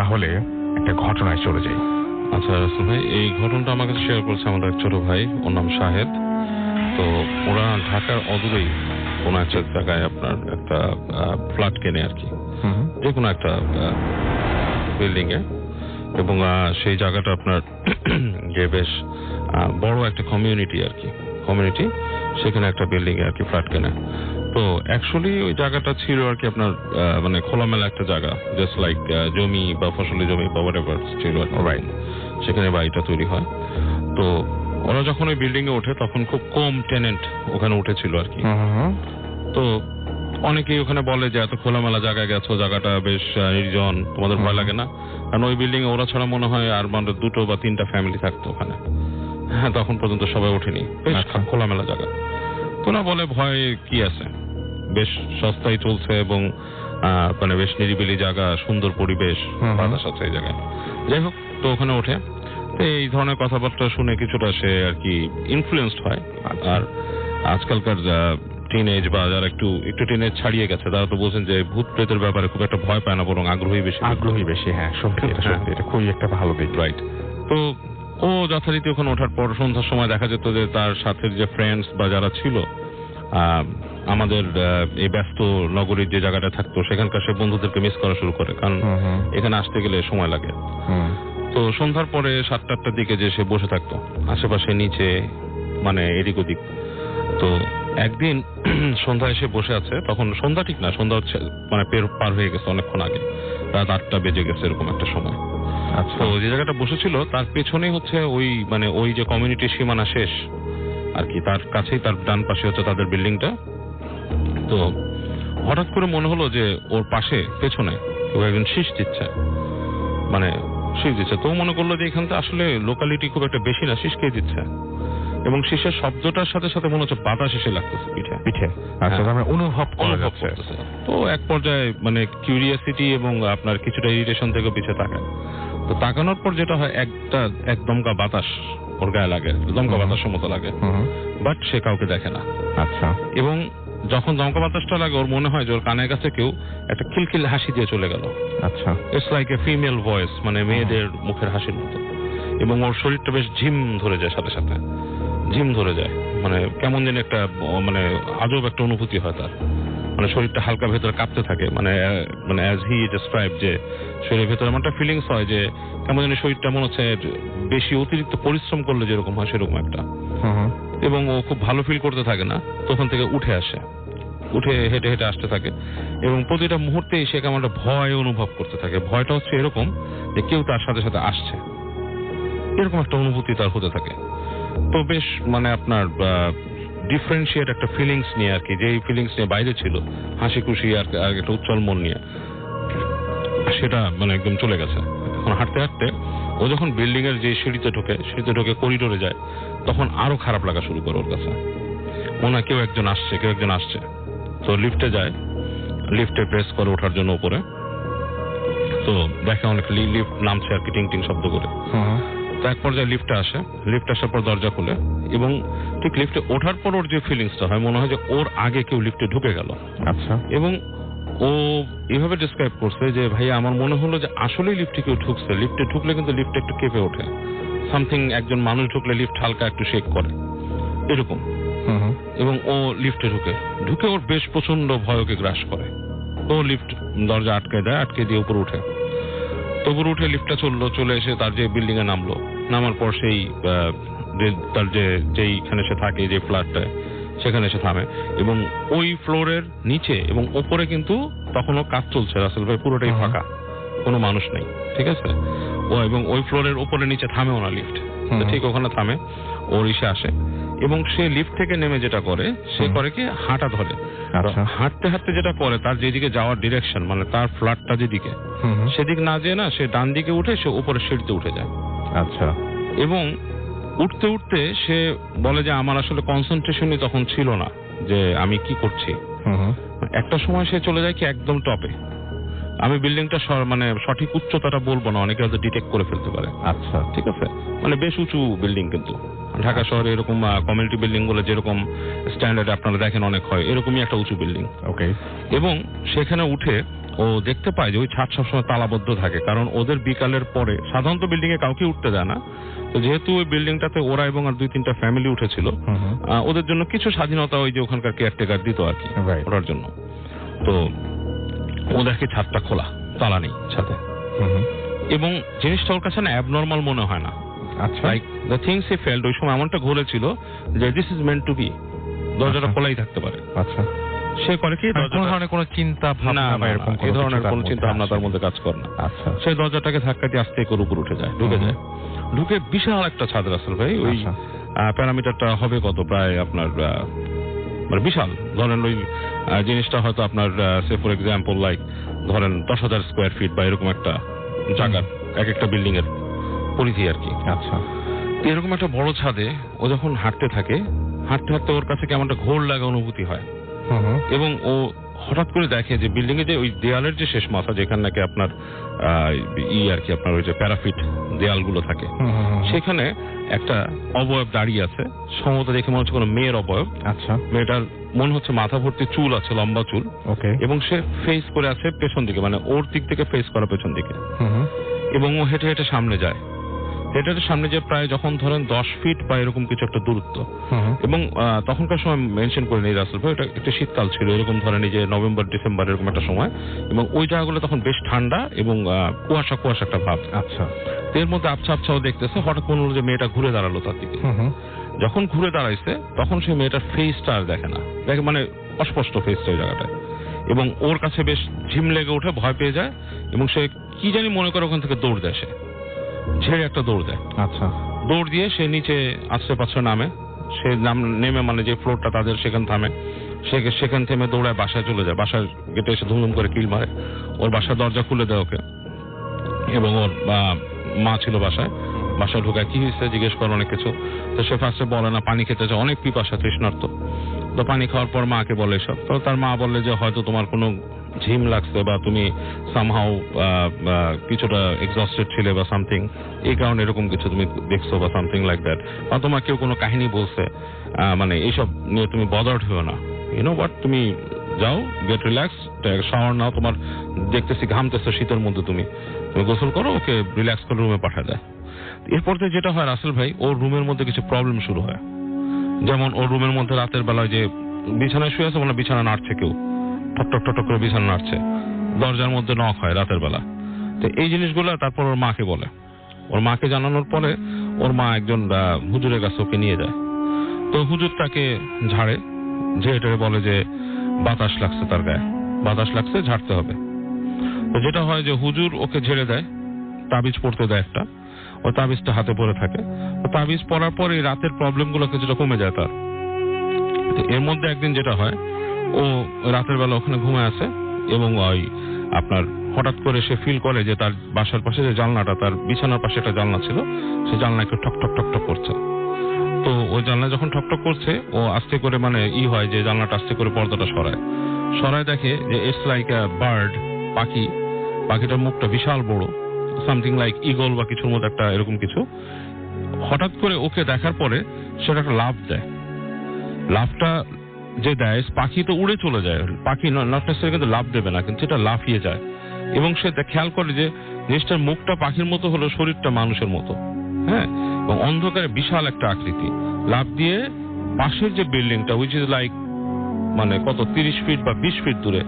তাহলে একটা ঘটনায় চলে যাই। আচ্ছা রাসেল ভাই, এই ঘটনাটা আমার কাছে শেয়ার করছে আমাদের এক ছোট ভাই, ওর নাম শাহেদ। তো ওরা ঢাকার অদূরেই কোনো একটা জায়গায় আপনার একটা ফ্ল্যাট কেনে আর কি, যে কোনো একটা বিল্ডিং এ, এবং সেই জায়গাটা আপনার যে বেশ বড় একটা কমিউনিটি আর কি, কমিউনিটি, সেখানে একটা বিল্ডিং এ আর কি ফ্ল্যাট কেনে। তো অ্যাকচুয়ালি ওই জায়গাটা ছিল আর কি আপনার মানে খোলামেলা একটা জায়গা, জাস্ট লাইক জমি বা ফসলি জমি বা হোয়াটএভার ছিল আর কি, সেখানে বাড়িটা তৈরি হয়। তো ওরা যখন ওই বিল্ডিং এ ওঠে তখন খুব কম টেনেন্ট ওখানে উঠেছিল আর কি। তো অনেকেই ওখানে বলে যে এত খোলামেলা জায়গায় গেছো, জায়গাটা বেশ নির্জন, তোমাদের ভয় লাগে না? কারণ ওই বিল্ডিং এ ওরা ছাড়া মনে হয় আর মানে 2 বা 3টা ফ্যামিলি থাকতো ওখানে। হ্যাঁ, তখন পর্যন্ত সবাই ওঠেনি, বেশ খোলামেলা জায়গা। তোরা বলে ভয় কি আছে, বেশ সস্তায় চলছে এবং মানে বেশ নিরিবিলি জায়গা, সুন্দর পরিবেশ, বাতাস আছে এই জায়গায়। যাই হোক, তো ওখানে ওঠে। তো এই ধরনের কথাবার্তা শুনে কিছুটা সে আর কি ইনফ্লুয়েন্সড হয়। আর আজকালকার টিনেজ বা যারা একটু টিনেজ ছাড়িয়ে গেছে তারা তো বলছেন যে ভূত প্রেতের ব্যাপারে খুব একটা ভয় পায় না, বরং আগ্রহী বেশি। হ্যাঁ, সত্যি, এটা খুবই একটা ভালো দিক। রাইট। তো ও যথারীতি ওখানে ওঠার পর সন্ধ্যার সময় দেখা যেত যে তার সাথে যে ফ্রেন্ডস বা যারা ছিল আমাদের এই ব্যস্ত নগরীর যে জায়গাটা থাকতো সেখানকার সে বন্ধুদেরকে মিস করা শুরু করে, কারণ এখানে আসতে গেলে সময় লাগে। তো সন্ধ্যার পরে 7-8টার দিকে যে সে বসে থাকতো আশেপাশে নিচে, মানে এদিক ওদিক। তো একদিন সন্ধ্যায় এসে বসে আছে, তখন সন্ধ্যা ঠিক না, সন্ধ্যা হচ্ছে মানে পার হয়ে গেছে অনেকক্ষণ আগে, রাত 8টা বেজে গেছে এরকম একটা সময়। তো যে জায়গাটা বসেছিল তার পেছনেই হচ্ছে ওই মানে ওই যে কমিউনিটির সীমানা শেষ আর কি, তার কাছেই তার ডান পাশে হচ্ছে তাদের বিল্ডিংটা। তো হঠাৎ করে মনে হলো যে ওর পাশে পেছনে কেউ একজন শীষ দিচ্ছে, মানে শীষ দিচ্ছে। তো মনে করলো যে এখানটা আসলে লোকালিটি খুব একটা বেশি না, শীষ কে দিচ্ছে, এবং শীষের শব্দটার সাথে সাথে মনে হচ্ছে বাতাস এসে লাগতেছে পিঠে। আচ্ছা, অনুভব করা যাচ্ছে। তো এক পর্যায়ে মানে কিউরিয়াসিটি এবং আপনার কিছুটা ইরিটেশন থেকে পিছিয়ে তাকায়। তো তাকানোর পর যেটা হয়, এক দমকা বাতাস ওর গায়ে লাগে, দমকা বাতাসের মতো লাগে, বাট সে কাউকে দেখে না। আচ্ছা। এবং যখন দমকা বাতাসটা লাগে ওর মনে হয় যে ওর কানের কাছে কেউ একটা খিলখিল হাসি দিয়ে চলে গেল। আচ্ছা। It's like a female voice, মানে মেয়েদের মুখের হাসির মতো। এবং ওর শরীরটা বেশ ঝিম ধরে যায়, সাথে সাথে ঝিম ধরে যায়, মানে কেমন যেন একটা মানে আজব একটা অনুভূতি হয় তার, মানে শরীরটা হালকা ভেতরে কাঁপতে থাকে, মানে অ্যাজ হি ডেসক্রাইব, যে শরীরের ভেতরে এমন একটা ফিলিংস হয় যে কেমন যেন শরীরটা মনে হচ্ছে বেশি অতিরিক্ত পরিশ্রম করলে যেরকম হয় সেরকম একটা। এবং ও খুব ভালো ফিল করতে থাকে না, তখন থেকে উঠে হেঁটে হেঁটে আসতে থাকে, এবং প্রতিটা মুহূর্তেই সে কেমন একটা ভয় অনুভব করতে থাকে। ভয়টা হচ্ছে এরকম যে কেউ তার সাথে সাথে আসছে, এরকম একটা অনুভূতি তার হতে থাকে। তো বেশ মানে আপনার ডিফারেন্সিয়েট একটা ফিলিংস নিয়ে আর কি, যে ফিলিংস নিয়ে বাইরে ছিল হাসি খুশি আর একটা উচ্ছল মন নিয়ে, সেটা মানে একদম চলে গেছে। এখন হাঁটতে হাঁটতে ও যখন বিল্ডিং এর যে সিঁড়িতে ঢোকে করিডোরে যায়, তখন আরো খারাপ লাগা শুরু করে ওর কাছে, মনে হয় কেউ একজন আসছে। তো লিফটে যায়, লিফটে প্রেস করে ওঠার জন্য উপরে, তো দেখে অনেক লিফট নামছে আর কি, টিং টিং শব্দ করে। তো এক পর্যায়ে লিফট আসার পর দরজা খুলে, এবং ঠিক লিফটে ওঠার পর ওর যে ফিলিংসটা হয়, মনে হয় যে ওর আগে কেউ লিফটে ঢুকে গেল। আচ্ছা। এবং ও এভাবে ডিসক্রাইব করছে যে ভাইয়া আমার মনে হলো যে আসলেই লিফটে কেউ ঢুকছে, লিফটে ঢুকলে কিন্তু লিফট একটু কেঁপে ওঠে, সামথিং, একজন মানুষ ঢুকলে লিফট হালকা একটু শেক করে এরকম। এবং ও লিফটে ঢুকে ওর বেশ প্রচন্ড ভয়কে গ্রাস করে। তো লিফট দরজা আটকে দিয়ে উপরে উঠে, তবুর উঠে লিফটটা চলে এসে তার যে বিল্ডিং এ নামার পর সেই তার যেইখানে সে থাকে, যে ফ্ল্যাটটায়, সেখানে এসে থামে। এবং ওই ফ্লোরের নিচে এবং ওপরে কিন্তু তখনও কাজ চলছে রাসেল ভাই, পুরোটাই ফাঁকা, কোনো মানুষ নেই, ঠিক আছে। এবং ওই ফ্লোরের উপরে নিচে থামেও না লিফট, ঠিক ওখানে থামে, ওর ইসে আসে, এবং সে লিফট থেকে নেমে যেটা করে, সে করে কি হাঁটা ধরে। হাঁটতে হাঁটতে যেটা করে, তার যেদিকে যাওয়ার ডিরেকশন, মানে তার ফ্ল্যাটটা যেদিকে, সেদিক না যেয়ে না সে ডান দিকে উঠে সে উপরে সিঁড়িতে উঠে যায়। আচ্ছা। এবং উঠতে উঠতে সে বলে যে আমার আসলে কনসেন্ট্রেশনই তখন ছিল না যে আমি কি করছি। একটা সময় সে চলে যায় কি একদম টপে, আমি বিল্ডিংটা মানে সঠিক উচ্চতাটা বলবো না, অনেকে হয়তো ডিটেক্ট করে ফেলতে পারে। আচ্ছা, ঠিক আছে, মানে বেশ উঁচু বিল্ডিং, কিন্তু ঢাকা শহরে এরকম কমিউনিটি বিল্ডিং গুলো যেরকম স্ট্যান্ডার্ড আপনারা দেখেন অনেক হয়, এরকমই একটা উঁচু বিল্ডিং। ওকে। এবং সেখানে উঠে ও দেখতে পায় যে ওই ছাদ সবসময় তালাবদ্ধ থাকে, কারণ ওদের বিকালের পরে সাধারণত বিল্ডিং এ কাউকে উঠতে দেয় না। তো যেহেতু ওই বিল্ডিংটাতে ওরা এবং আর 2-3টা ফ্যামিলি উঠেছিল, ওদের জন্য কিছু স্বাধীনতা ওই যে ওখানকার কেয়ারটেকার দিত আর কি ওঠার জন্য। তো ওদেরকে ছাদটা খোলা, তালা নেই ছাদে, এবং জিনিসটা ওর কাছে না অ্যাবনর্মাল মনে হয় না। আচ্ছা, like the things he felt, ওই সময় এমনটা ঘুরেছিল যে this is meant to be, দরজাটা খোলাই থাকতে পারে। আচ্ছা, সে করে কি কোনো ধরনের কোনো চিন্তা ভাবনা বা এরকম এই ধরনের কোনো চিন্তা ভাবনা তার মধ্যে কাজ করে না। আচ্ছা, সেই দরজাটাকে ধাক্কা দিয়ে আস্তে করে উপর উঠে যায়, ঢুকে যায়। ঢুকে বিশাল একটা ছাদ রাসেল ভাই, ওই প্যারামিটারটা হবে কত, প্রায় আপনার মানে বিশাল। ধরেন ওই জিনিসটা হয়তো আপনার সে ফর এক্সাম্পল লাইক ধরেন 10,000 স্কোয়ার ফিট বা এরকম একটা জায়গার এক একটা বিল্ডিং এর পরিধি আর কি। আচ্ছা, এরকম একটা বড় ছাদে ও যখন হাঁটতে থাকে, হাঁটতে হাঁটতে ওর কাছে কেমন একটা ঘোর লাগা অনুভূতি হয়, এবং ও হঠাৎ করে দেখে যে বিল্ডিং এ যে ওই দেয়ালের যে শেষ মাথা, যেখানে নাকি আপনার আর কি আপনার ওই যে প্যারাফিট দেয়ালগুলো থাকে, সেখানে একটা অবয়ব দাঁড়িয়ে আছে। সম্ভবত দেখে মনে হচ্ছে কোনো মেয়ের অবয়ব। আচ্ছা, মেয়েটার মনে হচ্ছে মাথা ভর্তি চুল আছে, লম্বা চুল। ওকে। এবং সে ফেস করে আছে পেছন দিকে, মানে ওর দিক থেকে ফেস করা পেছন দিকে, এবং ও হেঁটে হেঁটে সামনে যায়। হেঁটে সামনে যে প্রায় যখন ধরেন 10 ফিট বা এরকম কিছু একটা দূরত্ব, এবং তখনকার সময় মেনশন করে নেই রাসেল ভাই, এটা একটা শীতকাল ছিল, এরকম ধরেন এই যে নভেম্বর ডিসেম্বর এরকম একটা সময়, এবং ওই জায়গাগুলো তখন বেশ ঠান্ডা এবং কুয়াশা কুয়াশা একটা ভাব। আচ্ছা, এর মধ্যে আবছা আবছাও দেখতেছে। হঠাৎ মনে হলো যে মেয়েটা ঘুরে দাঁড়ালো তার দিকে। যখন ঘুরে দাঁড়াইছে তখন সেই মেয়েটার ফেসটা আর দেখে না, দেখে মানে অস্পষ্ট ফেসটা ওই জায়গাটায়, এবং ওর কাছে বেশ ঝিম লেগে ওঠে, ভয় পেয়ে যায়, এবং সে কি জানি মনে করে ওখান থেকে দৌড় দেয়, সে ছেড়ে একটা দৌড় দেয়। আচ্ছা, দৌড় দিয়ে সে নিচে আশেপাশে নামে, সে নেমে মানে যে ফ্লোরটা তাদের সেখানে থামে, সেখান থেমে দৌড়ায় বাসায় চলে যায়। বাসার গেটে এসে ধুমধুম করে কিল মারে, ওর বাসার দরজা খুলে দেয় ওকে, এবং ওর মা ছিল বাসায় ঢুকায় কি হয়েছে জিজ্ঞেস করে অনেক কিছু। তো সে ফার্স্টে বলে না, পানি খেতে চায়, অনেক পিপাসা তৃষ্ণার্ত। তো পানি খাওয়ার পর মাকে বলে এসব। তো তার মা বললে যে হয়তো তোমার কোনো ঝিম লাগছে, বা তুমি সামহাউ কিছুটা এক্সস্টেড ছিলে বা সামথিং, এই কারণে এরকম কিছু তুমি দেখছো বা সামথিং লাইক দ্যাট, বা তোমার কেউ কোনো কাহিনী বলছে, মানে এইসব নিয়ে তুমি বদার্ড হও না, ইউনো বাট তুমি যাও, গেট রিল্যাক্স, শাওয়ার নাও, তোমার দেখতেছি ঘামতেছো শীতের মধ্যে, তুমি গোসল করো, ওকে রিল্যাক্স করে রুমে পাঠা দেয়। এরপর থেকে যেটা হয় রাসেল ভাই, ওর রুমের মধ্যে কিছু প্রবলেম শুরু হয়। যেমন ওর রুমের মধ্যে রাতের বেলায় যে বিছানায় শুয়ে আছে, মানে বিছানা নাড়ছে, কেউ ঠক ঠক করে বিছানা নাড়ছে, দরজার মধ্যে নক হয় রাতের বেলা। তো এই জিনিসগুলো তারপর ওর মাকে বলে, ওর মাকে জানানোর পরে ওর মা একজন হুজুরের কাছে ওকে নিয়ে যায়। তো হুজুর তাকে ঝাড়ে, ঝেড়ে বলে যে বাতাস লাগছে, তার গায়ে বাতাস লাগছে, ঝাড়তে হবে। তো যেটা হয় যে হুজুর ওকে ঝেড়ে দেয়, তাবিজ পড়তে দেয় একটা, ওই তাবিজটা হাতে পরে থাকে। তাবিজ পরার পর এই রাতের প্রবলেমগুলো কিছুটা কমে যায় তার। এর মধ্যে একদিন যেটা হয়, ও রাতের বেলা ওখানে ঘুমায় আছে, এবং ওই আপনার হঠাৎ করে সে ফিল করে যে তার বাসার পাশে যে জানলাটা, তার বিছানার পাশে একটা জানলা ছিল, সে জানলা একটু ঠক ঠক ঠক ঠক করছে। তো ওই জানলা যখন ঠক ঠক করছে, ও আস্তে করে মানে হয় যে জানলাটা আস্তে করে পর্দাটা সরায় দেখে যে ইটস লাইক আ বার্ড, পাখিটার মুখটা বিশাল বড়, সামথিং লাইক ঈগল বা কিছুর মধ্যে একটা এরকম কিছু। হঠাৎ করে ওকে দেখার পরে সেটা একটা লাফ দেয়। লাফটা যে দেয়, পাখি তো উড়ে চলে যায়, পাখি নট নেসেসারি কিন্তু লাফ দেবে না, কিন্তু সেটা লাফিয়ে যায়, এবং সে খেয়াল করে যে জিনিসটার মুখটা পাখির মতো হলো, শরীরটা মানুষের মতো, হ্যাঁ, এবং অন্ধকারে বিশাল একটা আকৃতি। লাফ দিয়ে পাশের যে বিল্ডিংটা, উইচ ইজ লাইক মানে কত 30 ফিট বা 20 ফিট দূরে,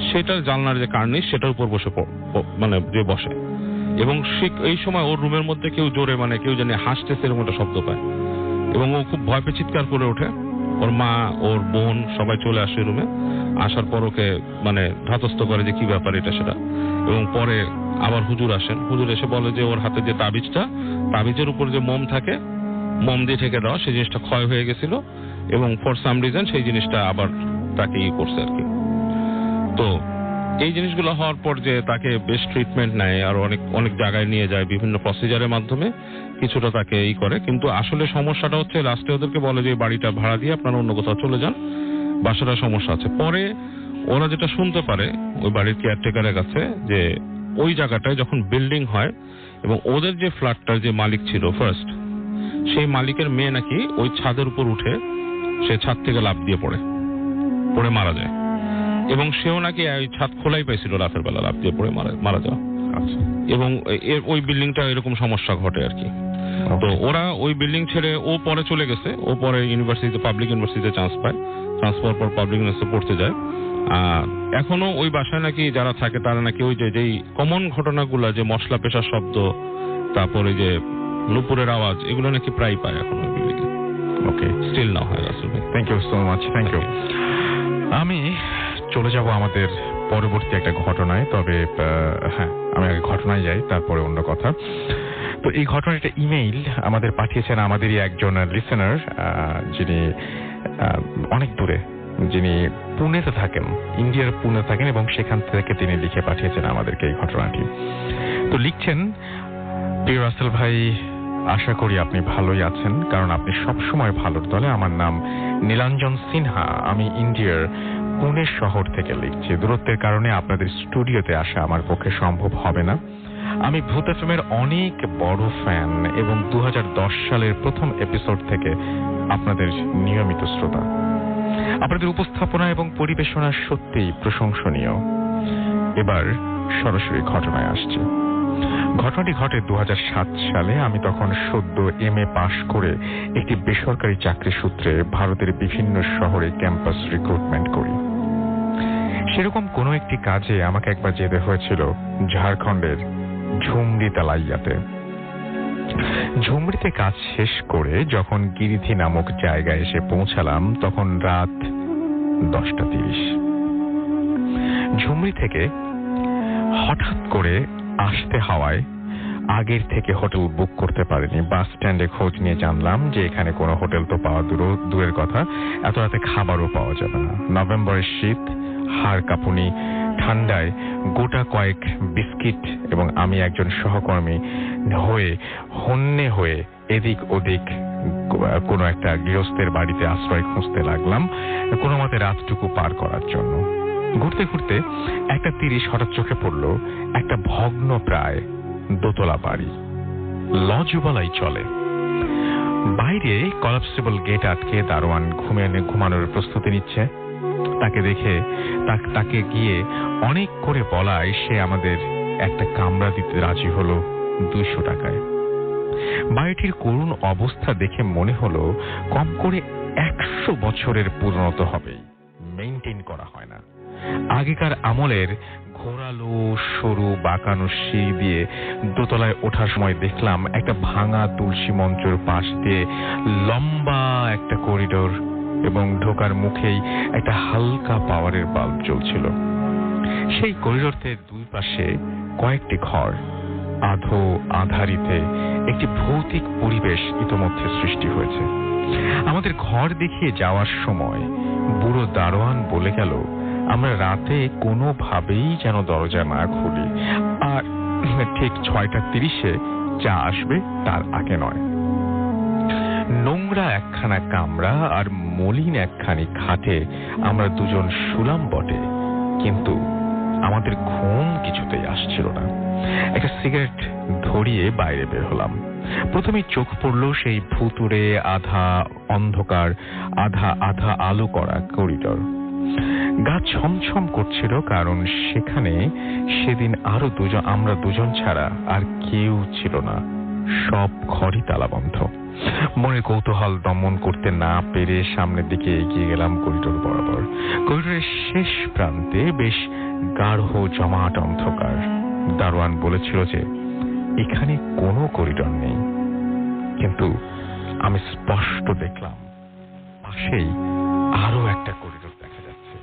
সেটার জানলার যে কার্নিশ, সেটার উপর বসে, এবং এই সময় ওর রুমের মধ্যে কেউ জোরে মানে কেউ জানি হাসতেছে এরকম একটা শব্দ পায়, এবং ও খুব ভয় পেয়ে চিৎকার করে ওঠে। ওর মা, ওর বোন সবাই চলে আসে রুমে। আসার পর ওকে মানে ধাতস্থ করে যে কি ব্যাপার এটা সেটা, এবং পরে আবার হুজুর আসেন। হুজুর এসে বলে যে ওর হাতে যে তাবিজের উপর যে মোম থাকে, মোম দিয়ে ঠেকে দেওয়া, সেই জিনিসটা ক্ষয় হয়ে গেছিল, এবং ফর সাম রিজন সেই জিনিসটা আবার তাকে করছে আর কি। তো এই জিনিসগুলো হওয়ার পর যে তাকে বেশ ট্রিটমেন্ট নেয়, আর অনেক জায়গায় নিয়ে যায় বিভিন্ন প্রসিজারের মাধ্যমে, কিছুটা তাকে করে। কিন্তু আসলে সমস্যাটা হচ্ছে লাস্টে ওদেরকে বলে যে বাড়িটা ভাড়া দিয়ে আপনারা অন্য কোথাও চলে যান, বাসাটা সমস্যা আছে। পরে ওরা যেটা শুনতে পারে ওই বাড়ির কেয়ারটেকারের কাছে যে ওই জায়গাটায় যখন বিল্ডিং হয় এবং ওদের যে ফ্ল্যাটটার যে মালিক ছিল ফার্স্ট, সেই মালিকের মেয়ে নাকি ওই ছাদের উপর উঠে সে ছাদ থেকে লাফ দিয়ে পড়ে মারা যায়, এবং সেও নাকি ওই ছাদ খোলাই পাইছিল রাতের বেলা লাফ দিয়ে পড়ে মারা যাওয়া। আচ্ছা। এবং ওই বিল্ডিংটা এরকম সমস্যা ঘটে আর কি। তো ওরা ওই বিল্ডিং ছেড়ে ও পরে চলে গেছে, ও পরে ইউনিভার্সিটিতে পাবলিক ইউনিভার্সিটিতে চান্স পায়, চান্স পাওয়ার পর পাবলিক ইউনিভার্সিটি পড়তে যায়। এখনো ওই বাসায় নাকি যারা থাকে তারা নাকি ওই যেই কমন ঘটনাগুলো, যে মশলা পেশার শব্দ, তারপরে যে নুপুরের আওয়াজ, এগুলো নাকি প্রায় পায় এখন ওই বিল্ডিংয়ে। ওকে, স্টিল না হয় রাসেল ভাই। Thank you so much, thank you. আমি চলে যাব আমাদের পরবর্তী একটা ঘটনায়, তবে হ্যাঁ, আমি আগে ঘটনায় যাই, তারপরে অন্য কথা। তো এই ঘটনার একটা ইমেইল আমাদের পাঠিয়েছেন আমাদেরই একজন লিসেনার, যিনি অনেক দূরে, যিনি পুনেতে থাকেন, ইন্ডিয়ার পুনে থাকেন, এবং সেখান থেকে তিনি লিখে পাঠিয়েছেন আমাদেরকে এই ঘটনাটি। তো লিখছেন, প্রিয় রাসেল ভাই, আশা করি আপনি ভালোই আছেন, কারণ আপনি সবসময় ভালোর দলে। আমার নাম নীলাঞ্জন সিনহা, আমি ইন্ডিয়ার পুনে শহর থেকে লিখছি। দূরত্বের কারণে আপনাদের স্টুডিওতে আসা আমার পক্ষে সম্ভব হবে না। আমি ভূত এফএমের অনেক বড় ফ্যান এবং 2010 সালের প্রথম এপিসোড থেকে আপনাদের নিয়মিত শ্রোতা। আপনাদের উপস্থাপনা এবং পরিবেশনা সত্যিই প্রশংসনীয়। এবার সরাসরি ঘটনায় আসছে। ঘটনাটি ঘটে 2007 সালে। আমি তখন সদ্য MA পাশ করে একটি বেসরকারি চাকরি সূত্রে ভারতের বিভিন্ন শহরে ক্যাম্পাস রিক্রুটমেন্ট করি। সেরকম কোনো একটি কাজে আমাকে একবার যেতে হয়েছিল ঝাড়খণ্ডের ঝুমরি তালাইয়াতে। ঝুমরিতে কাজ শেষ করে যখন গিরিধি নামক জায়গায় এসে পৌঁছালাম, তখন রাত 10:30। ঝুমরি থেকে হঠাৎ করে আসতে হওয়ায় আগের থেকে হোটেল বুক করতে পারিনি। বাস স্ট্যান্ডে খোঁজ নিয়ে জানলাম যে এখানে কোনো হোটেল তো পাওয়া দূরের কথা, এত রাতে খাবারও পাওয়া যাবে না। নভেম্বরের শীত, হাড় কাঁপুনি, ঠান্ডায় গোটা কয়েক বিস্কিট এবং আমি একজন সহকর্মী হন্যে হয়ে এদিক ওদিক কোনো একটা গৃহস্থের বাড়িতে আশ্রয় খুঁজতে লাগলাম কোনো মতে রাতটুকু পার করার জন্য। ঘুরতে ঘুরতে একটা 30 হঠাৎ চোখে পড়ল একটা ভগ্ন প্রায় দোতলা বাড়ি, লজ বলাই চলে। বাইরে কলাপসিবল গেট আটকে দারোয়ান ঘুমানোর প্রস্তুতি নিচ্ছে। তাকে দেখে তাকে গিয়ে অনেক করে বলায় সে আমাদের একটা কামরা দিতে রাজি হলো 200 টাকায়। বাড়িটির করুণ অবস্থা দেখে মনে হলো কম করে 100 বছরের পুরনো তো হবেই, মেইনটেইন করা হয় না। আগেকার আমলের ঘোরালো সরু বাঁকানো সিঁড়ি দিয়ে দোতলায় ওঠার সময় দেখলাম একটা ভাঙা তুলসী মঞ্চের পাশ দিয়ে লম্বা একটা করিডোর এবং ঢোকার মুখেই একটা হালকা পাওয়ারের বাল্ব জ্বলছিল। সেই করিডোরের দুই পাশে কয়েকটি ঘর, আধো আধারিতে একটি ভৌতিক পরিবেশ ইতোমধ্যে সৃষ্টি হয়েছে। আমাদের ঘর দেখিয়ে যাওয়ার সময় বুড়ো দারোয়ান বলে গেল আমরা রাতে কোনোভাবেই যেন দরজা না খুলি, আর ঠিক 6:30 চা আসবে তার আগে নয়। নোংরা একখানা কামরা আর মলিন একখানি খাটে আমরা দুজন শুলাম বটে, কিন্তু আমাদের ঘুম কিছুতেই আসছিল না। একটা সিগারেট ধরিয়ে বাইরে বের হলাম। প্রথমেই চোখ পড়ল সেই ভুতুড়ে আধা অন্ধকার আধা আলো করা করিডোর। গা ছমছম করছিল, কারণ সেখানে সেদিন আরো আমরা দুজন ছাড়া আর কেউ ছিল না। সব ঘরই তালাবন্ধ। মনের কৌতূহল দমন করতে না পেরে সামনের দিকে এগিয়ে গেলাম করিডোর বরাবর। করিডোরের শেষ প্রান্তে বেশ গাঢ় জমাট অন্ধকার। দারোয়ান বলেছিল যে এখানে কোনো করিডোর নেই, কিন্তু আমি স্পষ্ট দেখলাম পাশেই আরো একটা করিডোর দেখা যাচ্ছে।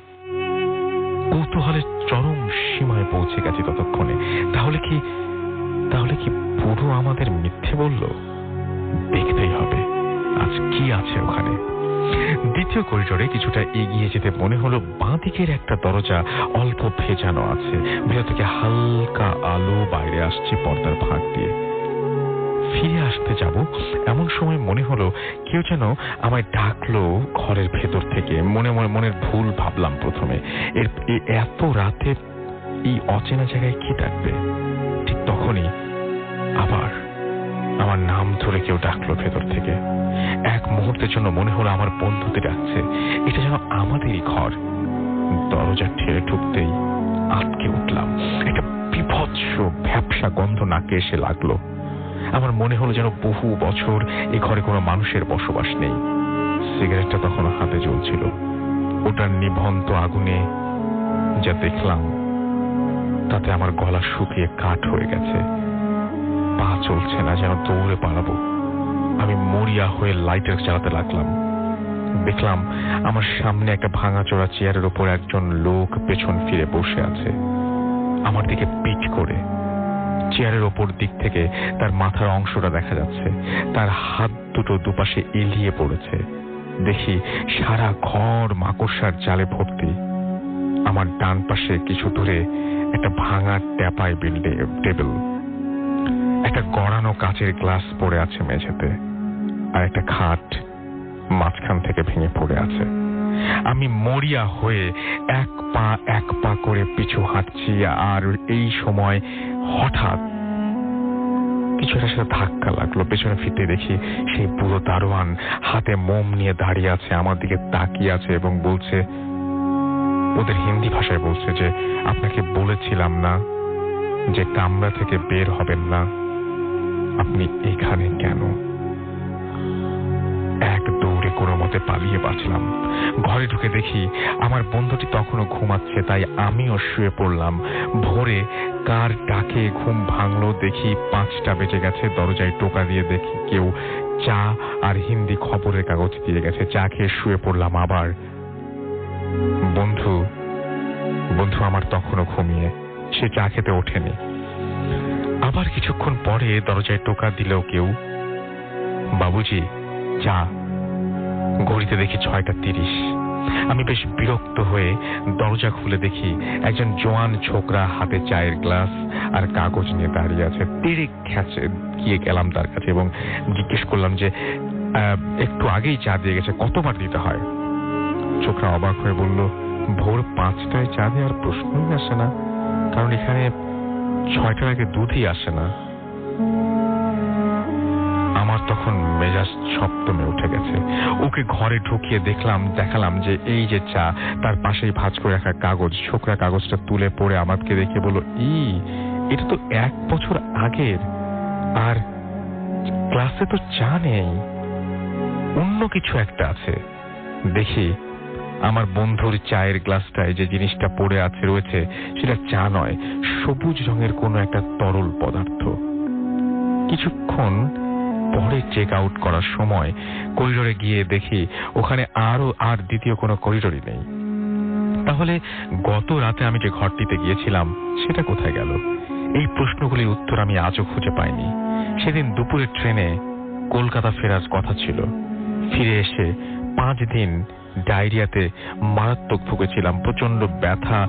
কৌতূহলের চরম সীমায় পৌঁছে গেছি ততক্ষণে। তাহলে কি পুরো আমাদের মিথ্যে বলল? দেখতেই হবে আজ কি আছে ওখানে। দ্বিতীয় করিডোরে কিছুটা এগিয়ে যেতে মনে হলো বাঁ দিকের একটা দরজা অল্প ভেজানো আছে। ভেতর থেকে হালকা আলো বাইরে আসছে পর্দার ফাঁক দিয়ে। ফিরে আসতে যাব এমন সময় মনে হলো কেউ যেন আমায় ডাকলো ঘরের ভেতর থেকে। মনের ভুল ভাবলাম প্রথমে, এত রাতে এই অচেনা জায়গায় কি ডাকবে। ঠিক তখনই আবার আমার নাম ধরে কেউ ডাকলো ভেতর থেকে। এক মুহূর্তের জন্য মনে হলো আমার বন্ধুকে ডাকছে, এটা যেন আমাদেরই ঘর। দরজা ঠেলে ঢুকতেই আটকে উঠলাম। একটা বিভৎস ভ্যাপসা গন্ধ নাকে এসে লাগলো। আমার মনে হলো যেন বহু বছর এ ঘরে কোনো মানুষের বসবাস নেই। সিগারেটটা তখনও হাতে জ্বলছিল। ওটার নিভন্ত আগুনে যা দেখলাম তাতে আমার গলা শুকিয়ে কাঠ হয়ে গেছে। পা চলছে না, যেন দৌড়ে পালাবো। আমি মরিয়া হয়ে লাইটার জ্বালাতে লাগলাম। দেখলাম আমার সামনে একটা ভাঙাচোরা চেয়ারের উপর একজন লোক পেছন ফিরে বসে আছে, আমার দিকে পিঠ করে। চেয়ারের ওপর দিক থেকে তার মাথার অংশটা দেখা যাচ্ছে। তার হাত দুটো দুপাশে এলিয়ে পড়েছে। দেখি সারা ঘর মাকড়সার জালে ভর্তি। আমার ডান পাশে কিছু দূরে একটা ভাঙা ট্যাপাই টেবিল, একটা গড়ানো কাচের গ্লাস পড়ে আছে মেঝেতে, আর একটা খাট মাঝখান থেকে ভেঙে পড়ে আছে। আমি মরিয়া হয়ে এক পা করে পিছু হাঁটছি, আর এই সময় হঠাৎ কিছু একটা সাথে ধাক্কা লাগলো। পেছনে ফিরতে দেখি সেই বুড়ো দারোয়ান হাতে মোম নিয়ে দাঁড়িয়ে আছে, আমার দিকে তাকিয়ে আছে এবং বলছে, ওদের হিন্দি ভাষায় বলছে যে আপনাকে বলেছিলাম না যে কামরা থেকে বের হবেন না, আপনি এখানে কেন? এক দৌড়ে কোনো মতে পালিয়ে বাঁচলাম। ঘরে ঢুকে দেখি আমার বন্ধুটি তখনও ঘুমাচ্ছে, তাই আমিও শুয়ে পড়লাম। ভোরে কার ডাকে ঘুম ভাঙলো দেখি 5টা বেজে গেছে। দরজায় টোকা দিয়ে দেখি কেউ চা আর হিন্দি খবরের কাগজ দিয়ে গেছে। চা খেয়ে শুয়ে পড়লাম আবার। বন্ধু আমার তখনও ঘুমিয়ে, সে চা খেতে ওঠেনি। আবার কিছুক্ষণ পরে দরজায় টোকা দিলেও কেউ, বাবুজি চা। ঘড়িতে দেখি 6:30। আমি বেশ বিরক্ত হয়ে দরজা খুলে দেখি একজন জোয়ান ছোকরা হাতে চায়ের গ্লাস আর কাগজ নিয়ে দাঁড়িয়ে আছে। তেড়ে খেঁচে গিয়ে গেলাম তার কাছে এবং জিজ্ঞেস করলাম যে একটু আগেই চা দিয়ে গেছে, কতবার দিতে হয়? ছোকরা অবাক হয়ে বলল, ভোর 5টায় চা দেওয়ার প্রশ্নই আসে না, কারণ এখানে 6টার আগে দুধই আসে না। আমার তখন মেজাজ সপ্তমে উঠে গেছে। ওকে ঘরে ঢুকিয়ে দেখালাম যে এই যে চা, তার পাশেই ভাঁজ করে রাখা কাগজ। ছোকরা কাগজটা তুলে পড়ে আমাকে দেখে বলল, এটা তো 1 বছর আগের, আর ক্লাসে তো চা নেই, অন্য কিছু একটা আছে। দেখি আমার বন্ধুর চায়ের গ্লাসটায় যে জিনিসটা পড়ে রয়েছে সেটা চা নয়, সবুজ রঙের কোনো একটা তরল পদার্থ। কিছুক্ষণ পরে চেক আউট করার সময় করিডোরে গিয়ে দেখি ওখানে আর দ্বিতীয় কোনো করিডোরই নেই। তাহলে গত রাতে আমি যে ঘরটিতে গিয়েছিলাম সেটা কোথায় গেল? এই প্রশ্নগুলির উত্তর আমি আজও খুঁজে পাইনি। সেদিন দুপুরের ট্রেনে কলকাতা ফেরার কথা ছিল। ফিরে এসে 5 দিন ডায়রিয়াতে মারাত্মক ভুগেছিলাম। প্রচন্ড ব্যথা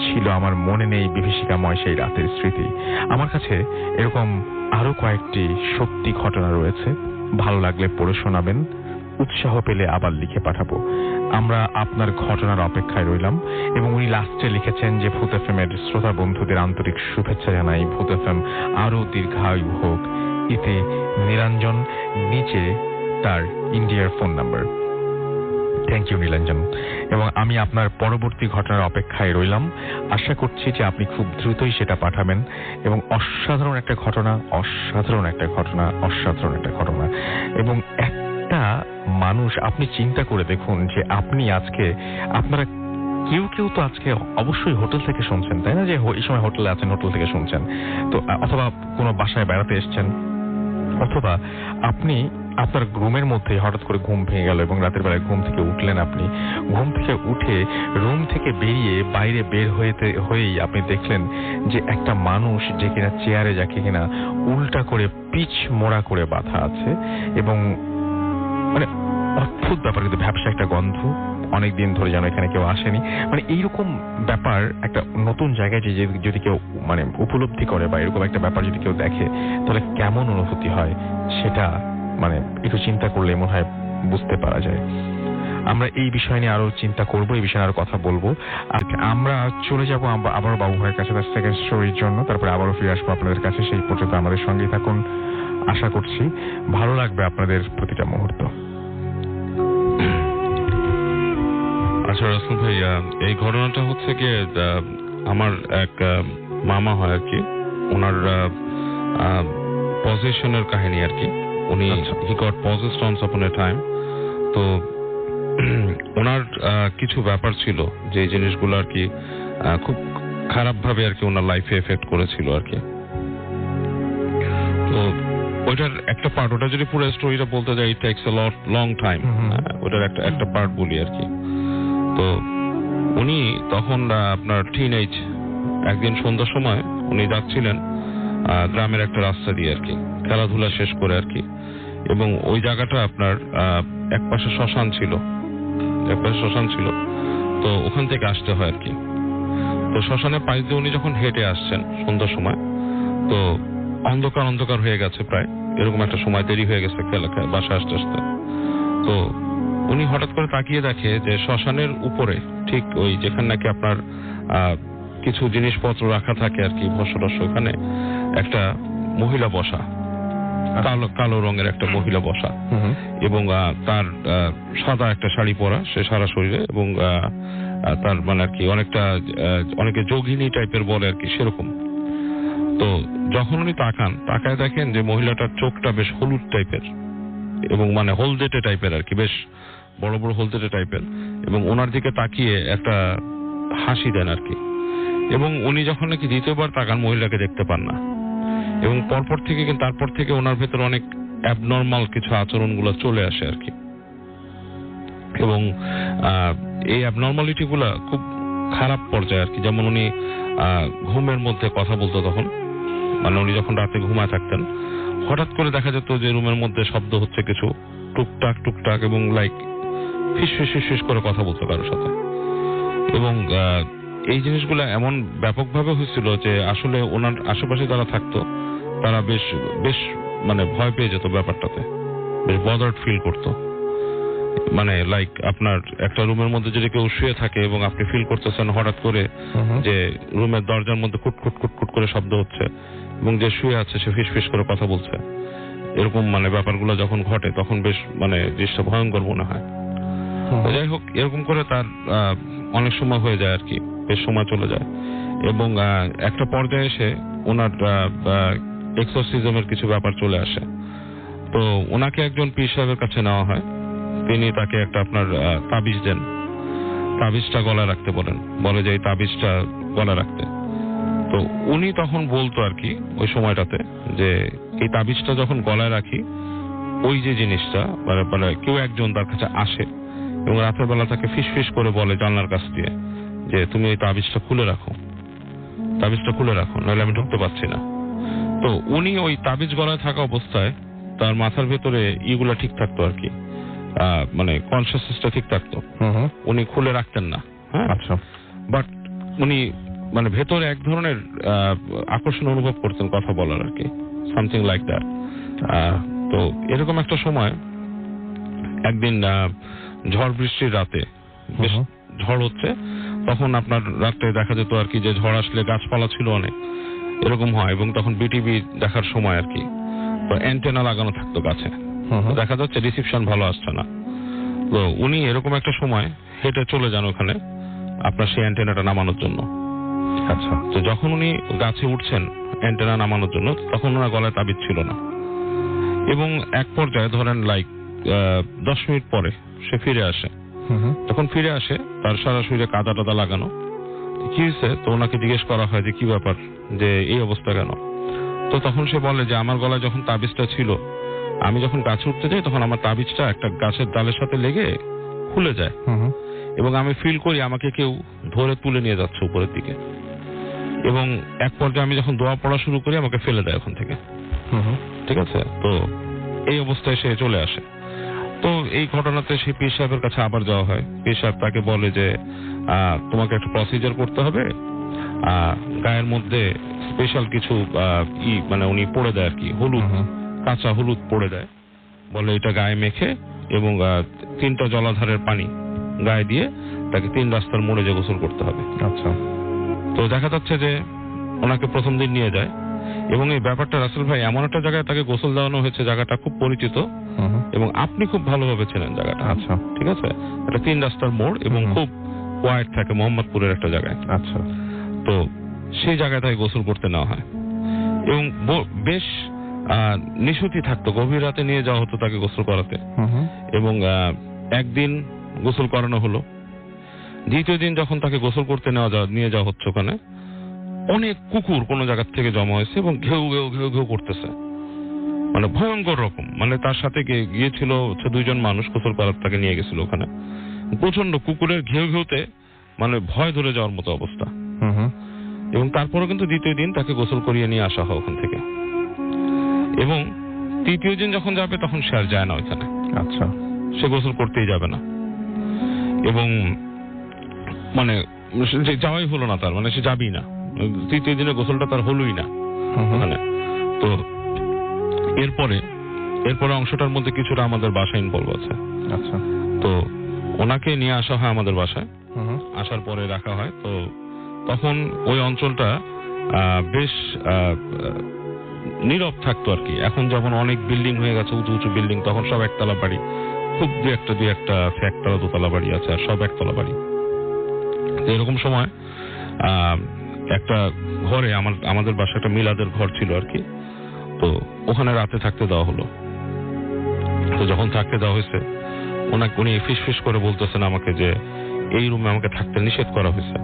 ছিল, আমার মনে নেই বিভীষিকাময় সেই রাতের স্মৃতি। আমার কাছে এরকম আরো কয়েকটি সত্যি ঘটনা রয়েছে, ভালো লাগলে পড়ে শোনাবেন, উৎসাহ পেলে আবার লিখে পাঠাবো। আমরা আপনার ঘটনার অপেক্ষায় রইলাম। এবং উনি লাস্টে লিখেছেন যে ভূত এফএম-এর শ্রোতা বন্ধুদের আন্তরিক শুভেচ্ছা জানাই, ভূত এফএম আরো দীর্ঘায়ু হোক। এতে নীলাঞ্জন, নিচে তার ইন্ডিয়ার phone number. Thank you Nilanjan. এবং আমি আপনার পরবর্তী ঘটনার অপেক্ষায় রইলাম। আশা করছি যে আপনি খুব দ্রুতই সেটা পাঠাবেন। এবং অসাধারণ একটা ঘটনা। এবং একটা মানুষ, আপনি চিন্তা করে দেখুন যে আপনারা কেউ তো আজকে অবশ্যই হোটেল থেকে শুনছেন, তাই না? যে এই সময় হোটেলে আছেন, হোটেল থেকে শুনছেন তো, অথবা কোনো বাসায় বেড়াতে এসছেন, অথবা আপনি আপনার রুমের মধ্যে হঠাৎ করে ঘুম ভেঙে গেল এবং রাতের বেলায় ঘুম থেকে উঠলেন। আপনি ঘুম থেকে উঠে রুম থেকে বেরিয়ে বাইরে বের হয়েই আপনি দেখলেন যে একটা মানুষ যে কিনা চেয়ারে, যাকে কিনা উল্টা করে পিচ মোড়া করে বাঁধা আছে। এবং মানে অদ্ভুত ব্যাপার, কিন্তু ভ্যাপসা একটা গন্ধ, অনেকদিন ধরে যেন এখানে কেউ আসেনি। মানে এইরকম ব্যাপার একটা নতুন জায়গায় যদি কেউ মানে উপলব্ধি করে বা এরকম একটা ব্যাপার যদি কেউ দেখে, তাহলে কেমন অনুভূতি হয় সেটা মানে একটু চিন্তা করলে মনে হয় বুঝতে পারা যায়। আমরা এই বিষয় নিয়ে আরো চিন্তা করব, এই বিষয়ে আরো কথা বলবো। আর আমরা চলে যাব আবারও বাবু ভাইয়ের কাছে তার সেকেন্ড স্টোরির জন্য, তারপরে আবারও ফিরে আসবো আপনাদের কাছে। সেই পর্যন্ত আমাদের সঙ্গেই থাকুন, আশা করছি ভালো লাগবে আপনাদের প্রতিটা মুহূর্ত। আচ্ছা রাসেল ভাই, এই ঘটনাটা হচ্ছে কি, আমার এক মামা হয় আর কি, ওনার পজিশনের কাহিনী আর কি। উনি হি গট পজেসড অনস আপন এ টাইম। তো ওনার কিছু ব্যাপার ছিল যে জিনিসগুলো আর কি খুব খারাপ ভাবে আর কি ওনার লাইফে এফেক্ট করেছিল আর কি। তো ওইটার একটা পার্ট, ওটা যদি পুরো স্টোরিটা বলতে যাই ইট টেকস আ লং টাইম। ওটার একটা পার্ট বলি আর কি। তো উনি তখন আপনার টিনেজ, একদিন সন্ধ্যার সময় উনি যাচ্ছিলেন গ্রামের একটা রাস্তা দিয়ে আর কি, খেলাধুলা শেষ করে আর কি। এবং ওই জায়গাটা আপনার একপাশে শ্মশান ছিল, তো ওখান থেকে আসতে হয় আর কি। তো শ্মশানের পাশ দিয়ে উনি যখন হেঁটে আসছেন সন্ধ্যার সময়, তো অন্ধকার হয়ে গেছে, প্রায় এরকম একটা সময় দেরি হয়ে গেছে বাসা আসতে আসতে। তো উনি হঠাৎ করে তাকিয়ে দেখে যে শ্মশানের উপরে ঠিক ওই যেখানে নাকি আপনার কিছু জিনিসপত্র রাখা থাকে আর কি, ভস্য, ওখানে একটা মহিলা বসা, কালো রঙের একটা মহিলা বসা, এবং তার সাদা একটা শাড়ি পরা, সে সারা শরীরে, এবং তার মানে আর কি অনেকে যোগিনী টাইপের বলে আর কি, সেরকম। তো যখন উনি তাকায় দেখেন যে মহিলাটার চোখটা বেশ হলুদ টাইপের, এবং মানে হলদেটে টাইপের আর কি, বেশ বড় বড় হলদেটে টাইপের, এবং ওনার দিকে তাকিয়ে একটা হাসি দেন আর কি। এবং উনি যখন নাকি দ্বিতীয়বার তাকান, মহিলাকে দেখতে পান না। এবং তারপর থেকে ওনার ভেতর অনেক অ্যাবনর্মাল কিছু আচরণগুলো চলে আসে আর কি। এবং এই অ্যাবনর্মালিটি গুলা খুব খারাপ পর্যায়ে আর কি। যেমন উনি ঘুমের মধ্যে কথা বলতো, তখন মানে উনি যখন রাতে ঘুমায় থাকতেন, হঠাৎ করে দেখা যেত যে রুমের মধ্যে শব্দ হচ্ছে কিছু, টুকটাক, এবং লাইক ফিস করে কথা বলতো কারোর সাথে। এবং এই জিনিসগুলো এমন ব্যাপকভাবে হয়েছিল যে আসলে ওনার আশেপাশে যারা থাকতো তারা বেশ মানে ভয় পেয়ে যেত ব্যাপারটাতে, বেশ বদার্ড ফিল করতো। মানে লাইক আপনার একটা রুমের মধ্যে যদি কেউ শুয়ে থাকে এবং আপনি ফিল করতেছেন হঠাৎ করে যে রুমের দরজার মধ্যে কুট করে শব্দ হচ্ছে, এবং যে শুয়ে আছে সে ফিস করে কথা বলছে, এরকম মানে ব্যাপারগুলো যখন ঘটে তখন বেশ মানে জিনিসটা ভয়ঙ্কর মনে হয়। যাই হোক, এরকম করে তার অনেক সময় হয়ে যায় আর কি, বেশ সময় চলে যায়। এবং একটা পর্যায়ে এসে ওনার এক্সোরসিজমের কিছু ব্যাপার চলে আসে। তো ওনাকে একজন পীর সাহেবের কাছে নেওয়া হয়। তিনি তাকে একটা আপনার তাবিজ দেন, তাবিজটা গলায় রাখতে বলে যে এই তাবিজটা গলায় রাখতে। তো উনি তখন বলতো আর কি ওই সময়টাতে যে এই তাবিজটা যখন গলায় রাখি, ওই যে জিনিসটা মানে কেউ একজন তার কাছে আসে এবং রাতের বেলা তাকে ফিস করে বলে জানলার কাছ দিয়ে যে তুমি এই তাবিজটা খুলে রাখো, নাহলে আমি ঢুকতে পারছি না। তো উনি ওই তাবিজ গলায় থাকা অবস্থায় তার মাথার ভেতরে ইগুলা ঠিক থাকতো আর কি, মানে কনসিয়াসনেসটা ঠিক থাকতো, উনি খুলে রাখতেন না। হ্যাঁ, আচ্ছা। বাট উনি মানে ভেতরে এক ধরনের আকর্ষণ অনুভব করতেন কথা বলার আর কি, সামথিং লাইক দ্যাট। তো এরকম একটা সময় একদিন ঝড় বৃষ্টির রাতে, বেশ ঝড় হচ্ছে, তখন আপনার রাত্রে দেখা যেত আর কি যে ঝড় আসলে গাছপালা ছিল অনেক, এরকম হয়। এবং তখন বিটিভি দেখার সময় আর কি, তো অ্যান্টেনা লাগানো থাকতো গাছে, দেখা যাচ্ছে রিসিপশন ভালো আসছে না। তো উনি এরকম একটা সময় হেঁটে চলে যান ওখানে আপনার সেই অ্যান্টেনাটা নামানোর জন্য। আচ্ছা। তো যখন উনি গাছে উঠছেন অ্যান্টেনা নামানোর জন্য, তখন ওনার গলায় তাবিজ ছিল না। এবং এক পর্যায়ে ধরেন লাইক 10 মিনিট পরে সে ফিরে আসে। তখন ফিরে আসে তার সারা শরীরে কাদা টাদা লাগানো। কি হয়েছে? তো ওনাকে জিজ্ঞেস করা হয় যে কি ব্যাপার, যে এই অবস্থা কেন? তো তখন সে বলে যে আমার গলায় যখন তাবিজটা ছিল, আমি যখন গাছে উঠতে যাই তখন আমার তাবিজটা একটা গাছের ডালের সাথে লেগে খুলে যায়, এবং আমি ফিল করি আমাকে কেউ ধরে তুলে নিয়ে যাচ্ছে উপরের দিকে। এবং এক পর্যায়ে আমি যখন দোয়া পড়া শুরু করি আমাকে ফেলে দেয় ওখান থেকে। ঠিক আছে? তো এই অবস্থায় সে চলে আসে। তো এই ঘটনাতে সেই পীর সাহেবের কাছে আবার যাওয়া হয়। পীর সাহেব তাকে বলে যে তোমাকে একটা প্রসিজার করতে হবে, গায়ের মধ্যে স্পেশাল কিছু মানে উনি পড়ে দেয় আর কি, হলুদ, কাঁচা হলুদ পড়ে দেয়, বলে এটা গায়ে মেখে এবং 3টা জলাধারের পানি গায়ে দিয়ে তাকে 3 রাস্তার মোড়ে যে গোসল করতে হবে। আচ্ছা। তো দেখা যাচ্ছে যে ওনাকে প্রথম দিন নিয়ে যায় এবং এই ব্যাপারটা রাসেল ভাই এমন একটা জায়গায় তাকে গোসল দেওয়ানো হয়েছে, জায়গাটা খুব পরিচিত এবং আপনি খুব ভালোভাবে চেনেন জায়গাটা। আচ্ছা, ঠিক আছে, এটা 3 রাস্তার মোড় এবং খুব কোয়াইট থাকে, মোহাম্মদপুরের একটা জায়গায়। আচ্ছা। তো সেই জায়গায় তাকে গোসল করতে নেওয়া হয় এবং বেশ নিশুতি থাকতো, গভীর রাতে নিয়ে যাওয়া হতো তাকে গোসল করাতে এবং একদিন গোসল করানো হলো। দ্বিতীয় দিন যখন তাকে গোসল করতে নিয়ে যাওয়া হচ্ছে, ওখানে অনেক কুকুর কোন জায়গা থেকে জমা হয়েছে এবং ঘেউ ঘেউ ঘেউ ঘেউ করতেছে, মানে ভয়ঙ্কর রকম। মানে তার সাথে গিয়েছিল 2 জন মানুষ গোসল করার, তাকে নিয়ে গেছিল ওখানে। প্রচন্ড কুকুরের ঘেউ ঘেউতে মানে ভয় ধরে যাওয়ার মতো অবস্থা। এবং তারপরে কিন্তু দ্বিতীয় দিন তাকে গোসল করিয়ে নিয়ে আসা হয় ওখান থেকে এবং তৃতীয় দিন যখন যাবে তখন সে আর যায় না ওইখানে। আচ্ছা। সে গোসল করতেই যাবে না এবং মানে যাওয়াই হলো না তার, মানে সে যাবেই না। তৃতীয় দিনে গোসলটা তার হলোই না ওখানে। তো এরপরে অংশটার মধ্যে কিছুটা আমাদের বাসায় ইনভলভ আছে। আচ্ছা। তো ওনাকে নিয়ে আসা হয় আমাদের বাসায়, আসার পরে রাখা হয়। তো তখন ওই অঞ্চলটা বেশ নীরব থাকতো আর কি। এখন যেমন অনেক বিল্ডিং হয়ে গেছে, উঁচু উঁচু বিল্ডিং, তখন সব একতলা বাড়ি, খুব দুই একটা আছে, একতলা 2তলা বাড়ি আছে, আর সব একতলা বাড়ি। এরকম সময় একটা ঘরে আমাদের বাসায় একটা মিলাদের ঘর ছিল আর কি। তো ওখানে রাতে থাকতে দেওয়া হলো। তো যখন থাকতে দেওয়া হয়েছে, উনি ফিস করে বলতেছেন আমাকে যে এই রুমে আমাকে থাকতে নিষেধ করা হয়েছে,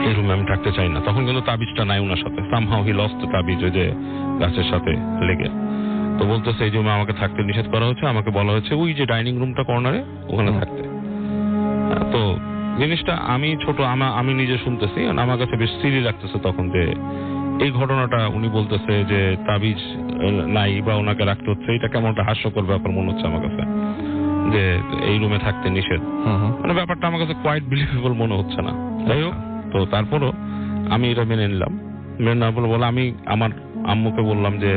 এই রুমে আমি থাকতে চাই না। তখন কিন্তু তাবিজটা নাই ওনার সাথে, সামহাউ হি লস্ট তাবিজ, ওই যে গাছের সাথে লেগে। তো বলতেছে এই রুমে আমাকে থাকতে নিষেধ করা হয়েছে, আমাকে বলা হয়েছে ওই যে ডাইনিং রুমটা কর্নারে ওখানে থাকতে। তো জিনিসটা আমি ছোট, আমি নিজে শুনতেছি, আমার কাছে বেশ সিরি লাগতেছে তখন যে এই ঘটনাটা উনি বলতেছে যে তাবিজ নাই বা ওনাকে রাখতে হচ্ছে, এটা কেমন একটা হাস্যকর ব্যাপার মনে হচ্ছে আমার কাছে, যে এই রুমে থাকতে নিষেধ। মানে ব্যাপারটা আমার কাছে কোয়াইট বিলিভেবল মনে হচ্ছে না। যাই হোক, তো তারপরও আমি এটা মেনে নিলাম। মেনে না বলে আমি আমার আম্মুকে বললাম যে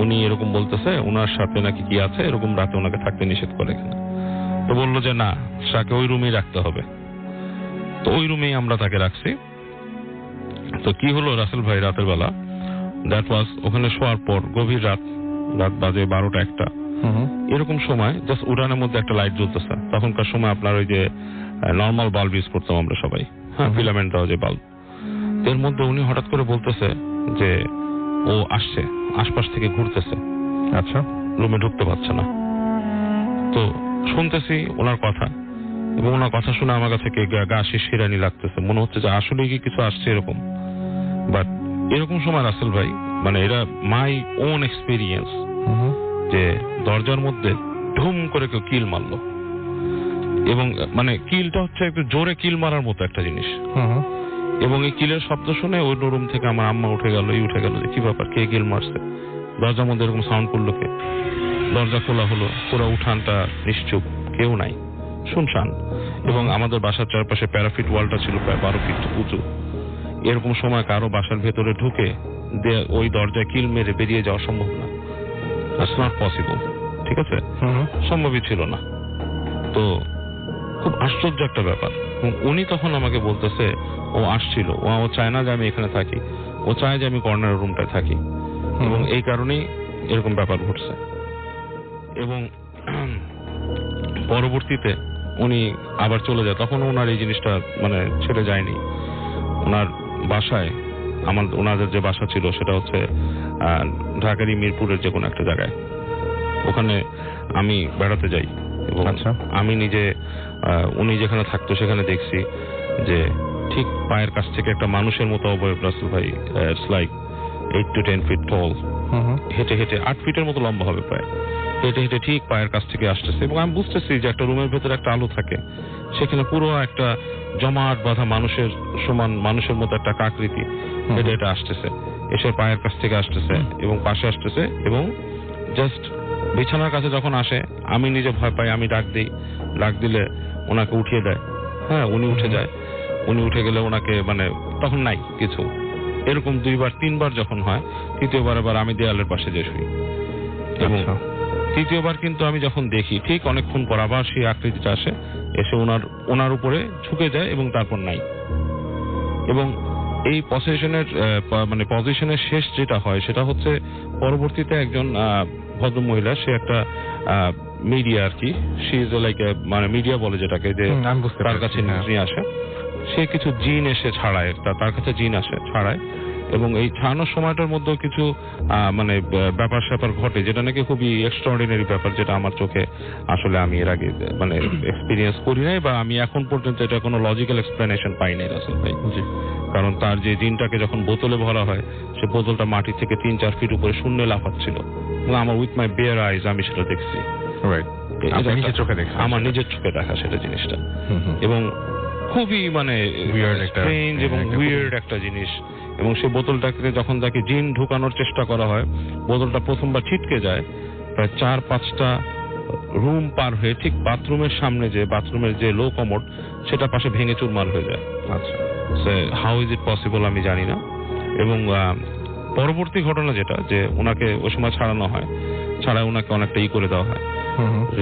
উনি এরকম বলতেছে, ওনার সাথে নাকি কি আছে, এরকম রাতে ওনাকে থাকতে নিষেধ করে এখানে। তো বললো যে না, তাকে ওই রুমেই রাখতে হবে। তো ওই রুমেই আমরা তাকে রাখছি। তো কি হলো রাসেল ভাই, রাতের বেলা, দ্যাট ওয়াজ ওখানে শোয়ার পর গভীর রাত বাজে 12টা-1টা এরকম সময়, জাস্ট উড়ানের মধ্যে একটা লাইট জ্বলতেছে। তখনকার সময় আপনার ওই যে নর্মাল বাল্ব ইউজ করতাম আমরা সবাই, ফিলামেন্ট দেওয়া যে বাল্ব। এর মধ্যে উনি হঠাৎ করে বলতেছে যে ও আসছে, আশপাশ থেকে ঘুরতেছে। আচ্ছা। রুমে ঢুকতে পারছে না। তো শুনতেছি ওনার কথা এবং ওনার কথা শুনে আমার কাছে গা শিরশিরানি লাগতেছে, মনে হচ্ছে যে আসলে কি কিছু আসছে এরকম। বাট এরকম সময় রাসেল ভাই, মানে এটা মাই ওন এক্সপিরিয়েন্স, যে দরজার মধ্যে ঢুম করে কেউ কিল মারলো এবং মানে কিলটা হচ্ছে একটু জোরে কিল মারার মতো একটা জিনিস। এবং এই কিলের শব্দ শুনে ওই রুম থেকে আমার আম্মা উঠে গেল যে কি ব্যাপার, কে কিল মারছে, দরজার মধ্যে এরকম সাউন্ড করলো কে। দরজা খোলা হলো, পুরো উঠানটা নিশ্চুপ, কেউ নাই, শুনশান। এবং আমাদের বাসার চারপাশে প্যারাফিট ওয়ালটা ছিল প্রায় 12 ফিট উঁচু। এরকম সময় কারো বাসার ভেতরে ঢুকে ওই দরজায় কিল মেরে বেরিয়ে যাওয়া সম্ভব না, দ্যাটস নট পসিবল। ঠিক আছে, সম্ভবই ছিল না। তো খুব আশ্চর্য একটা ব্যাপার। উনি তখন আমাকে বলতেছে ও আসছিল, ও চায় না যে আমি এখানে থাকি, ও চায় যে আমি কর্নার রুমটায় থাকি এবং এই কারণেই এরকম ব্যাপার ঘটছে। এবং পরবর্তীতে উনি আবার চলে যায়। তখন ওনার এই জিনিসটা মানে ছেড়ে যায়নি। ওনার বাসায়, ওনাদের যে বাসা ছিল সেটা হচ্ছে ঢাকারই মিরপুরের যে কোনো একটা জায়গায়, ওখানে আমি বেড়াতে যাই এবং আমি নিজে উনি যেখানে থাকতো সেখানে দেখছি যে ঠিক পায়ের কাছ থেকে একটা মানুষের মতো অবয়ব রাসেল ভাই, ইটস লাইক 8 to 10 ফিট টল, হেঁটে 8 ফিটের মতো লম্বা হবে প্রায়, হেঁটে ঠিক পায়ের কাছ থেকে আসতেছে। এবং আমি বুঝতেছি যে একটা রুমের ভেতরে একটা আলো থাকে, সেখানে পুরো একটা জমাট বাঁধা মানুষের সমান, মানুষের মতো একটা আকৃতি হেঁটে আসতেছে, এসে পায়ের কাছ থেকে আসতেছে এবং পাশে আসতেছে এবং জাস্ট বিছানার কাছে যখন আসে আমি নিজে ভয় পাই, আমি ডাক দিলে ওনাকে উঠিয়ে দেয়। হ্যাঁ, উনি উঠে যায়, উনি উঠে গেলে ওনাকে মানে তখন নাই কিছু। এরকম 2-3 বার যখন হয়, তৃতীয়বার আবার আমি দেয়ালের পাশে যে শুই। এবং আচ্ছা। তৃতীয়বার কিন্তু আমি যখন দেখি ঠিক অনেকক্ষণ পর আবার সেই আকৃতিটা আসে, এসে ওনার উপরে ঝুঁকে যায় এবং তারপর নাই। এবং এই মানে পজিশনের শেষ যেটা হয় সেটা হচ্ছে পরবর্তীতে একজন ভদ্র মহিলা, সে একটা মিডিয়া আর কি, সে ইজ লাইক মানে মিডিয়া বলে যেটাকে, যে আমি বুঝতে তার পারছি, কাছে হ্যাঁ। নিয়ে আসে, সে কিছু জিন এসে ছাড়ায়, তার কাছে জিন আসে ছাড়ায়। এবং এই ছাড়ানোর সময়টার মধ্যে কিছু মানে ব্যাপার স্যাপার ঘটে যেটা নাকি খুবই এক্সট্রাঅর্ডিনারি ব্যাপার, যেটা আমার চোখে আসলে আমি এর আগে মানে এক্সপিরিয়েন্স করি নাই, বা আমি এখন পর্যন্ত এটা কোনো লজিক্যাল এক্সপ্লেনেশন পাই নাই রাসেল ভাই। জি। কারণ তার যে জিনটাকে যখন বোতলে ভরা হয়, সে বোতলটা মাটি থেকে 3-4 ফিট উপরে শূন্যে লাফাচ্ছিল, এবং আমার উইথ মাই বেয়ার আইজ আমি সেটা দেখছি। রাইট, আপনি নিজের চোখে দেখছেন? আমার নিজের চোখে দেখা সেটা জিনিসটা। হুম। এবং খুবই মানে Weird একটা- স্ট্রেঞ্জ এবং উইয়ার্ড একটা জিনিস। এবং সেই বোতলটাকে যখন তাকে জিন ঢুকানোর চেষ্টা করা হয়, বোতলটা প্রথমবার ছিটকে যায়, প্রায় 4-5টা রুম পার হয়ে ঠিক বাথরুমের সামনে, যে বাথরুমের যে লো কমোড, সেটা পাশে ভেঙে চুরমার হয়ে যায়। আচ্ছা। হাউ ইজ ইট পসিবল আমি জানি না। এবং পরবর্তী ঘটনা যেটা, যে ওনাকে ওই সময় ছাড়ানো হয়, ছাড়ায় ওনাকে অনেকটা করে দেওয়া হয়।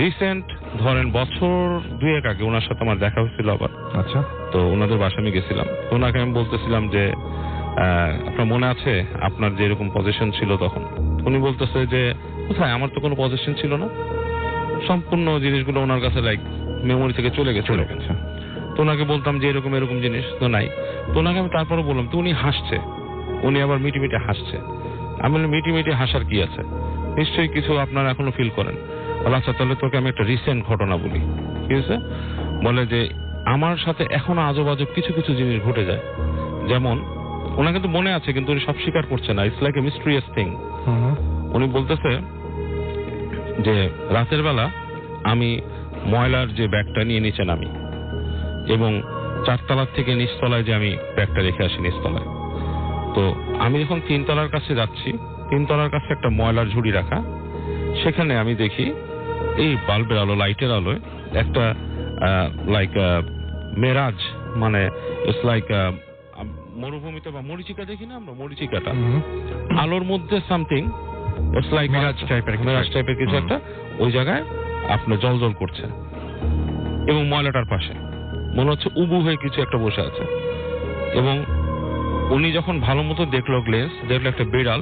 রিসেন্ট ধরেন বছর 2 আগে ওনার সাথে আমার দেখা হয়েছিল আবার। আচ্ছা। তো ওনাদের বাসায় আমি গেছিলাম, তো ওনাকে আমি বলতেছিলাম যে আপনার মনে আছে আপনার যে এরকম পজিশন ছিল তখন? উনি বলতেছে যে কোথায়, আমার তো কোনো পজিশন ছিল না, সম্পূর্ণ জিনিসগুলো ওনার কাছে লাইক মেমোরি থেকে চলে গেছে। তো ওনাকে বলতাম যে এরকম এরকম জিনিস তো নাই। তো ওনাকে আমি তারপরে বললাম, তো উনি হাসছে, উনি আবার মিটি মিটি হাসছে। আমি বললাম মিটি মিটি হাসার কি আছে, নিশ্চয়ই কিছু আপনারা এখনো ফিল করেন। আচ্ছা তাহলে তোকে আমি একটা রিসেন্ট ঘটনা বলি। কি হয়েছে? বলে যে আমার সাথে এখনো আজব আজব কিছু কিছু জিনিস ঘটে যায়। যেমন ওনার কিন্তু মনে আছে, কিন্তু উনি সব স্বীকার করছে না, it's like a mysterious thing. উনি বলতেছে যে রাতের বেলা আমি ময়লার যে ব্যাগটা নিয়ে নিচে নামি, এবং 4 তলার থেকে নিচতলায় যে আমি ব্যাগটা রেখে আসি নিচতলায়। তো আমি যখন 3 তলার কাছে যাচ্ছি, 3 তলার কাছে একটা ময়লার ঝুড়ি রাখা, সেখানে আমি দেখি এই বাল্বের আলো, লাইটের আলোয় একটা লাইক মেরাজ, মানে ইটস লাইক মরুভূমিতে বা মরিচিকা দেখি না আমরা, মরিচিকাটা আলোর মধ্যে সামথিং ইটস লাইক মিরাজ টাইপের কিছু একটা ওই জায়গায় আপনার জল করছে, এবং ময়লাটার পাশে মনে হচ্ছে উবু হয়ে কিছু একটা বসে আছে। এবং উনি যখন ভালো মতো দেখলো একটা বিড়াল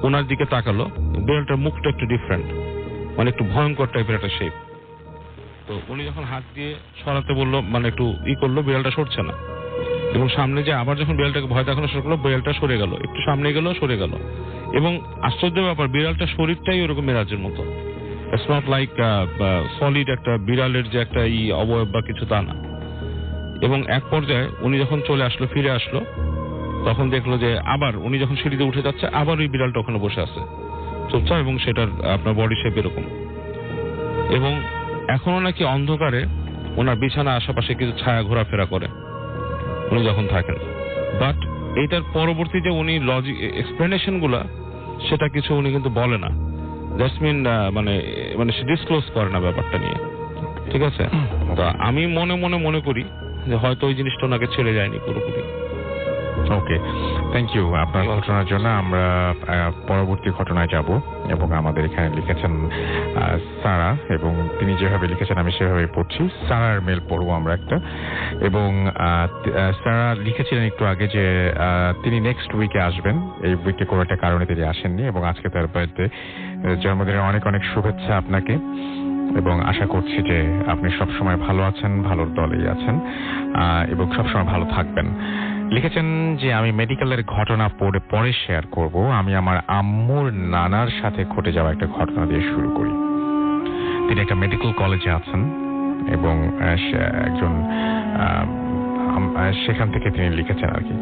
ওনার দিকে তাকালো, বিড়ালটার মুখটা একটু ডিফারেন্ট, মানে একটু ভয়ঙ্কর টাইপের একটা শেপ। তো উনি যখন হাত দিয়ে সরাতে বললো, মানে একটু করলো, বিড়ালটা সরছে না। এবং সামনে যে আবার যখন বিড়ালটাকে ভয় দেখানো শুরু করলো, বিড়ালটা সরে গেল, একটু সামনে গেল, সরে গেল। এবং আশ্চর্য ব্যাপার, বিড়ালটার শরীরটাই ওরকম মেরাজের মতো, ইটস নট লাইক সলিড একটা বিড়ালের যে একটা অবয়ব বা কিছু, তা না। এবং এক পর্যায়ে উনি যখন ফিরে আসলো, তখন দেখলো যে আবার উনি যখন সিঁড়িতে উঠে যাচ্ছে, আবার ওই বিড়ালটা ওখানে বসে আছে চুপচাপ, এবং সেটার আপনার বডি শেপ এরকম। এবং এখনো নাকি অন্ধকারে ওনার বিছানা আশেপাশে কিছু ছায়া ঘোরাফেরা করে উনি যখন থাকেন। বাট এইটার পরবর্তী যে উনি লজিক এক্সপ্লেনেশন গুলা, সেটা কিছু উনি কিন্তু বলে না, জাসমিন মানে সে ডিসক্লোজ করে না ব্যাপারটা নিয়ে। ঠিক আছে, তো আমি মনে করি যে হয়তো ওই জিনিসটা ওনাকে ছেড়ে যায়নি পুরোপুরি। ওকে, থ্যাংক ইউ আপনার ঘটনার জন্য। আমরা পরবর্তী ঘটনায় যাব, এবং আমাদের এখানে লিখেছেন সারা, এবং তিনি যেভাবে লিখেছেন আমি সেভাবে পড়ছি। সারার মেল পড়বো আমরা একটা। এবং সারা লিখেছিলেন একটু আগে যে তিনি নেক্সট উইকে আসবেন, এই উইকে কোনো একটা কারণে তিনি আসেননি, এবং আজকে তার বার্থডে। জন্মদিনের অনেক অনেক শুভেচ্ছা আপনাকে, এবং আশা করছি যে আপনি সবসময় ভালো আছেন, ভালোর দলেই আছেন, এবং সবসময় ভালো থাকবেন। লিখেছেন যে আমি মেডিকেলের ঘটনা পরে শেয়ার করব। আমি আমার আম্মুর নানার সাথে ঘটে যাওয়া একটা ঘটনা দিয়ে শুরু করি। তিনি একটা মেডিকেল কলেজে আছেন, এবং একজন সেখান থেকে তিনি লিখেছেন আর কি।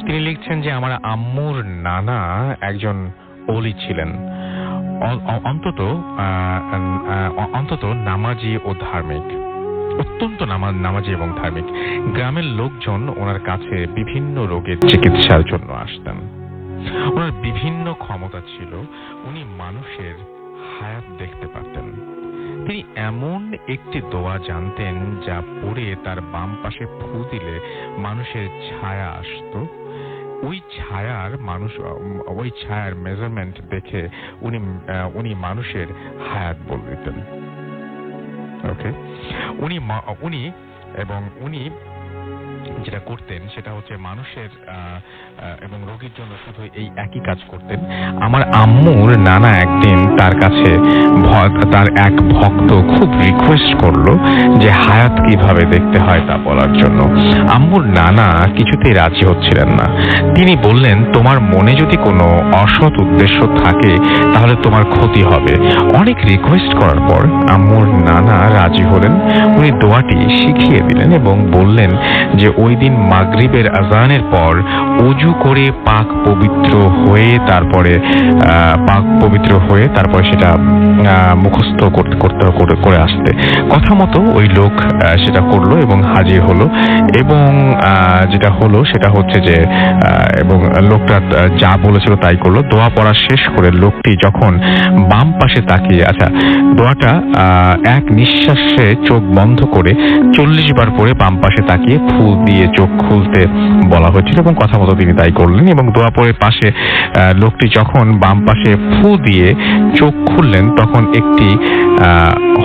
তিনি লিখছেন যে আমার আম্মুর নানা একজন ওলি ছিলেন, অন্তত নামাজি ও ধার্মিক, অত্যন্ত নামাজি এবং ধার্মিক। গ্রামের লোকজন ওনার কাছে বিভিন্ন রোগের চিকিৎসার জন্য আসতেন। ওনার বিভিন্ন ক্ষমতা ছিল, উনি মানুষের হায়াত দেখতে পারতেন। তিনি এমন একটি দোয়া জানতেন যা পড়ে তার বাম পাশে ফু দিলে মানুষের ছায়া আসতো। ওই ছায়ার মেজারমেন্ট দেখে উনি মানুষের হায়াত বলে দিতেন। ওকে, উনি যেটা করতেন সেটা হচ্ছে মানুষের এবং রোগীর জন্য শুধু এই একই কাজ করতেন। আমার আম্মুর নানা একদিন তার কাছে তার এক ভক্ত খুব রিকোয়েস্ট করলো যে হায়াত কিভাবে দেখতে হয় তা বলার জন্য। আম্মুর নানা কিছুতেই রাজি হচ্ছিলেন না। তিনি বললেন, তোমার মনে যদি কোনো অসৎ উদ্দেশ্য থাকে তাহলে তোমার ক্ষতি হবে। অনেক রিকোয়েস্ট করার পর আম্মুর নানা রাজি হলেন। উনি দোয়াটি শিখিয়ে দিলেন এবং বললেন যে ওই দিন মাগরিবের আজানের পর ওযু করে পাক পবিত্র হয়ে তারপরে সেটা মুখস্থ করে আসতে। কথা মতো ওই লোক সেটা করলো এবং হাজির হলো, এবং যেটা হলো সেটা হচ্ছে যে এবং লোকটা যা বলেছিল তাই করলো। দোয়া পড়া শেষ করে লোকটি যখন বাম পাশে তাকিয়ে, দোয়াটা এক নিঃশ্বাসে চোখ বন্ধ করে 40 বার পরে বাম পাশে তাকিয়ে ফু দিয়ে চোখ খুলতে বলা হয়েছিল এবং কথা মতো তিনি তাই করলেন। এবং দোয়া পড়ে পাশে লোকটি যখন বাম পাশে ফু দিয়ে চোখ খুললেন তখন একটি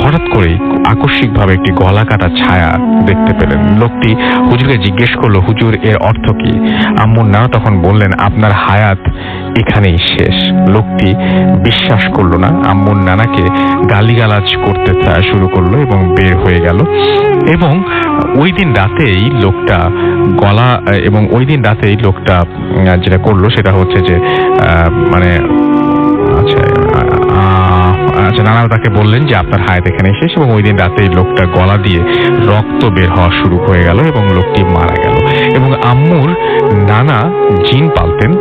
হঠাৎ করেই আকস্মিকভাবে একটি গলা কাটা ছায়া দেখতে পেলেন। লোকটি হুজুরকে জিজ্ঞেস করলো, হুজুর এর অর্থ কি? আম্মুর নানা তখন বললেন, আপনার হায়াত এখানেই শেষ। লোকটি বিশ্বাস করলো না, আম্মুর নানাকে গালিগালাজ করতে শুরু করলো এবং বের হয়ে গেল। এবং ওই দিন রাতেই লোকটা যেটা করলো সেটা হচ্ছে যে নানা তাকে বললেন যে আপনার হায়াত এখানে শেষ, এবং ওই দিন রাতে লোকটা গলা দিয়ে রক্ত বের হওয়া শুরু হয়ে গেল এবং লোকটি মারা গেল। এবং আম্মুর নানা জিন পালতেন।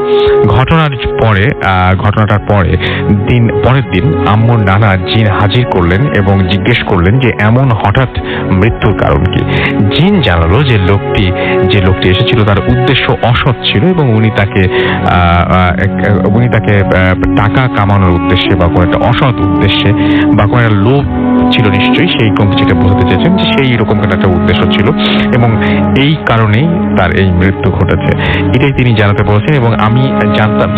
ঘটনাটার পরের দিন আম্মুর নানা জিন হাজির করলেন এবং জিজ্ঞেস করলেন যে এমন হঠাৎ মৃত্যুর কারণ কি। জিন জানালো যে লোকটি এসেছিল তার উদ্দেশ্য অসৎ ছিল এবং উনি তাকে টাকা কামানোর উদ্দেশ্যে বা কোনো একটা অসৎ উদ্দেশ্যে বা কোনো একটা লোভ ছিল নিশ্চয়ই, সেই কোন কিছুটা বোঝাতে চেয়েছেন যে সেই রকম একটা উদ্দেশ্য ছিল এবং এই কারণেই তার এই মৃত্যু ঘটেছে, এটাই তিনি জানাতে বলেছেন। এবং আমি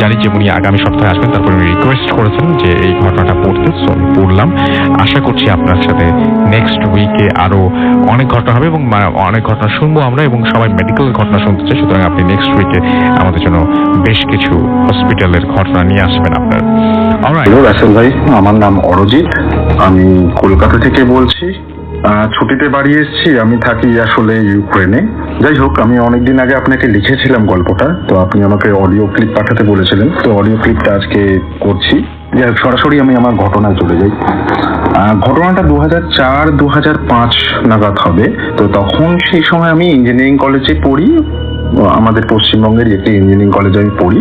জানি যে উনি আগামী সপ্তাহে আসবেন, তারপর উনি রিকোয়েস্ট করেছেন যে এই ঘটনাটা পড়তে, আমি পড়লাম। আশা করছি আপনার সাথে নেক্সট উইকে আরো অনেক ঘটনা হবে এবং অনেক ঘটনা শুনবো আমরা, এবং সবাই মেডিকেল ঘটনা শুনতে চাই। সুতরাং আপনি নেক্সট উইকে আমাদের জন্য বেশ কিছু হসপিটালের ঘটনা নিয়ে আসবেন আপনার। হ্যালো রাসেল ভাই, আমার নাম অরজিৎ, আমি কলকাতা থেকে বলছি। ছুটিতে বাড়ি এসেছি। আমি থাকি আসলে ইউক্রেনে। যাই হোক, আমি অনেকদিন আগে আপনাকে লিখেছিলাম গল্পটা, তো আপনি আমাকে অডিও ক্লিপ পাঠাতে বলেছিলেন, তো অডিও ক্লিপটা আজকে করছি। যাই হোক, সরাসরি আমি আমার ঘটনায় চলে যাই। ঘটনাটা 2004-2005 নাগাদ হবে। তো তখন সেই সময় আমি ইঞ্জিনিয়ারিং কলেজে পড়ি, আমাদের পশ্চিমবঙ্গের একটি ইঞ্জিনিয়ারিং কলেজে আমি পড়ি।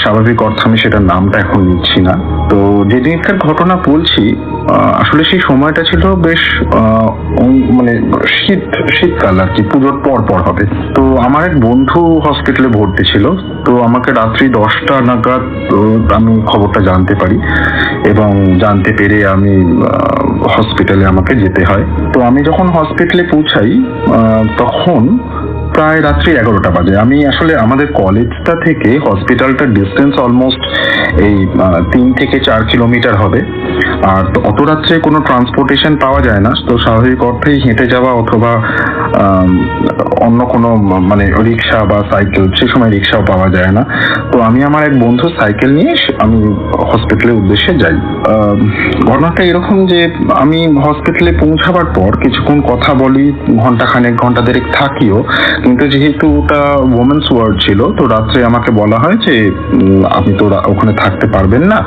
স্বাভাবিক অর্থে আমি সেটার নামটা এখন নিচ্ছি না। তো যে দিনকার ঘটনা বলছি, আসলে সেই সময়টা ছিল বেশ শীতকাল আর কি, পুজোর পর হবে। তো আমার এক বন্ধু হসপিটালে ভর্তি ছিল। তো আমাকে রাত্রি 10টা নাগাদ আমি খবরটা জানতে পারি এবং জানতে পেরে আমি হসপিটালে আমাকে যেতে হয়। তো আমি যখন হসপিটালে পৌঁছাই তখন প্রায় রাত্রি 11টা বাজে। আমি আসলে আমাদের কলেজটা থেকে হসপিটালটার ডিস্টেন্স অলমোস্ট এই 3 থেকে 4 কিলোমিটার হবে। আর অত রাত্রে কোনো ট্রান্সপোর্টেশন পাওয়া যায় না, তো স্বাভাবিক অর্থেই হেঁটে যাওয়া অথবা অন্য কোনো রিক্সা বা সাইকেল, সে সময় রিক্সাও পাওয়া যায় না। তো আমি আমার এক বন্ধু সাইকেল নিয়ে আমি হসপিটালের উদ্দেশ্যে যাই। ঘটনাটা এরকম যে আমি হসপিটালে পৌঁছাবার পর কিছুক্ষণ কথা বলি, ঘন্টা দেড়েক থাকিও, কিন্তু যেহেতু ওটা ওমেন্স ওয়ার্ড ছিল, তো রাত্রে আমাকে বলা হয় যে আপনি তো ওখানে থাকতে পারবেন না,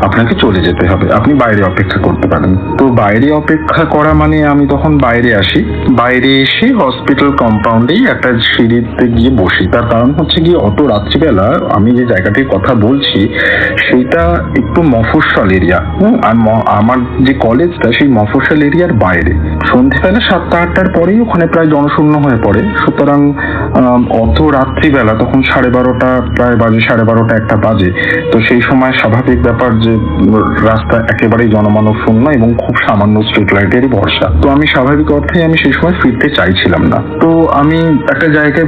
আপনাকে চলে যেতে হবে, আপনি বাইরে অপেক্ষা করতে পারেন। তো বাইরে অপেক্ষা করা মানে আমি তখন বাইরে আসি। বাইরে এসে হসপিটাল কম্পাউন্ডেই একটা সিঁড়িতে গিয়ে বসি। তার কারণ হচ্ছে গিয়ে অত রাত্রিবেলা আমি যে জায়গাটির কথা বলছি সেটা একটু মফস্বল এরিয়া। আর আমার যে কলেজটা সেই মফস্বল এরিয়ার বাইরে। সন্ধ্যেবেলা 7টা-8টার পরেই ওখানে প্রায় জনশূন্য হয়ে পড়ে। সুতরাং অত রাত্রিবেলা, তখন 12:30 প্রায় বাজে, 12:30 1টা বাজে। তো সেই সময় স্বাভাবিক ব্যাপার যে রাস্তা একেবারেই জনমানব শূন্য এবং খুব সামান্য স্ট্রিট লাইটেরই ভরসা। তো আমি স্বাভাবিক অর্থেই আমি সেই সময় ফিরতে চাইছিলাম না। তো আমি একটা জায়গায়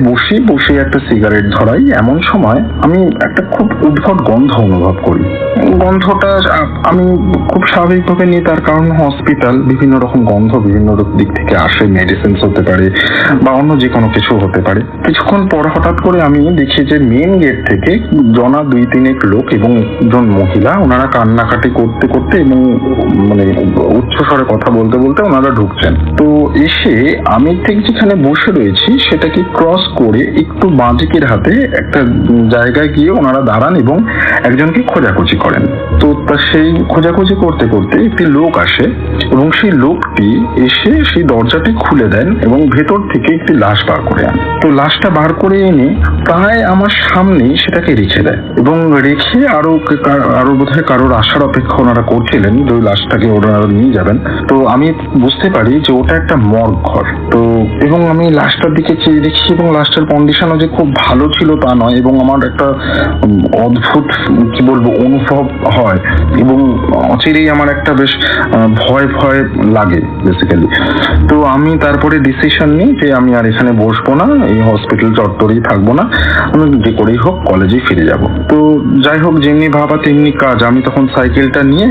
বসে একটা সিগারেট ধরাই। এমন সময় আমি একটা খুব উদ্ভট গন্ধ অনুভব করি। গন্ধটা আমি খুব স্বাভাবিকভাবে নিই, তার কারণ হসপিটাল, বিভিন্ন রকম গন্ধ বিভিন্ন দিক থেকে আসে, মেডিসিনস হতে পারে বা অন্য যে কোনো কিছু হতে পারে। কিছুক্ষণ পর হঠাৎ করে আমি দেখি যে মেন গেট থেকে 2-3 লোক এবং একজন মহিলা, ওনারা কান্নাকাটি করতে করতে এবং মানে উচ্চস্বরে কথা বলতে বলতে ওনারা ঢুকছেন। তো এসে আমি ঠিক যেখানে বসে রয়েছি সেটাকে ক্রস করে একটু বাঁদিকের হাতে একটা জায়গায় গিয়ে ওনারা দাঁড়ান এবং একজনকে খোঁজাখুঁজি করেন। তো সেই খোঁজাখুঁজি করতে করতে একটি লোক আসে এবং সেই লোকটি এসে সেই দরজাটি খুলে দেন এবং ভেতর থেকে একটি লাশ বার করে আন। তো লাশটা বার করে এনে প্রায় আমার সামনেই সেটাকে রেখে দেয় এবং রেখে আরো বোধহয় কারোর আসার অপেক্ষা ওনারা করছিলেন যে ওই লাশটাকে ওনারা নিয়ে যাবেন। তো আমি বুঝতে পারি যে ওটা একটা মর্গ ঘর। তো এবং আমি লাশটার দিকে চেয়ে দেখি এবং লাশটার কন্ডিশনও যে খুব ভালো ছিল তা নয়, এবং আমার একটা অদ্ভুত কি বলবো অনুভব হয় এবং অচিরেই আমার একটা বেশ ভয় লাগে বেসিক্যালি। তো আমি তারপরে ডিসিশন নিই যে আমি আর এখানে বসবো না, এই হসপিটাল চত্বরেই থাকবো না, আমি যে করেই হোক কলেজে ফিরে যাব। তো যাই হোক, যেমনি ভাবা তেমনি কাজ। আমি তখন সাইকেলটা নিয়ে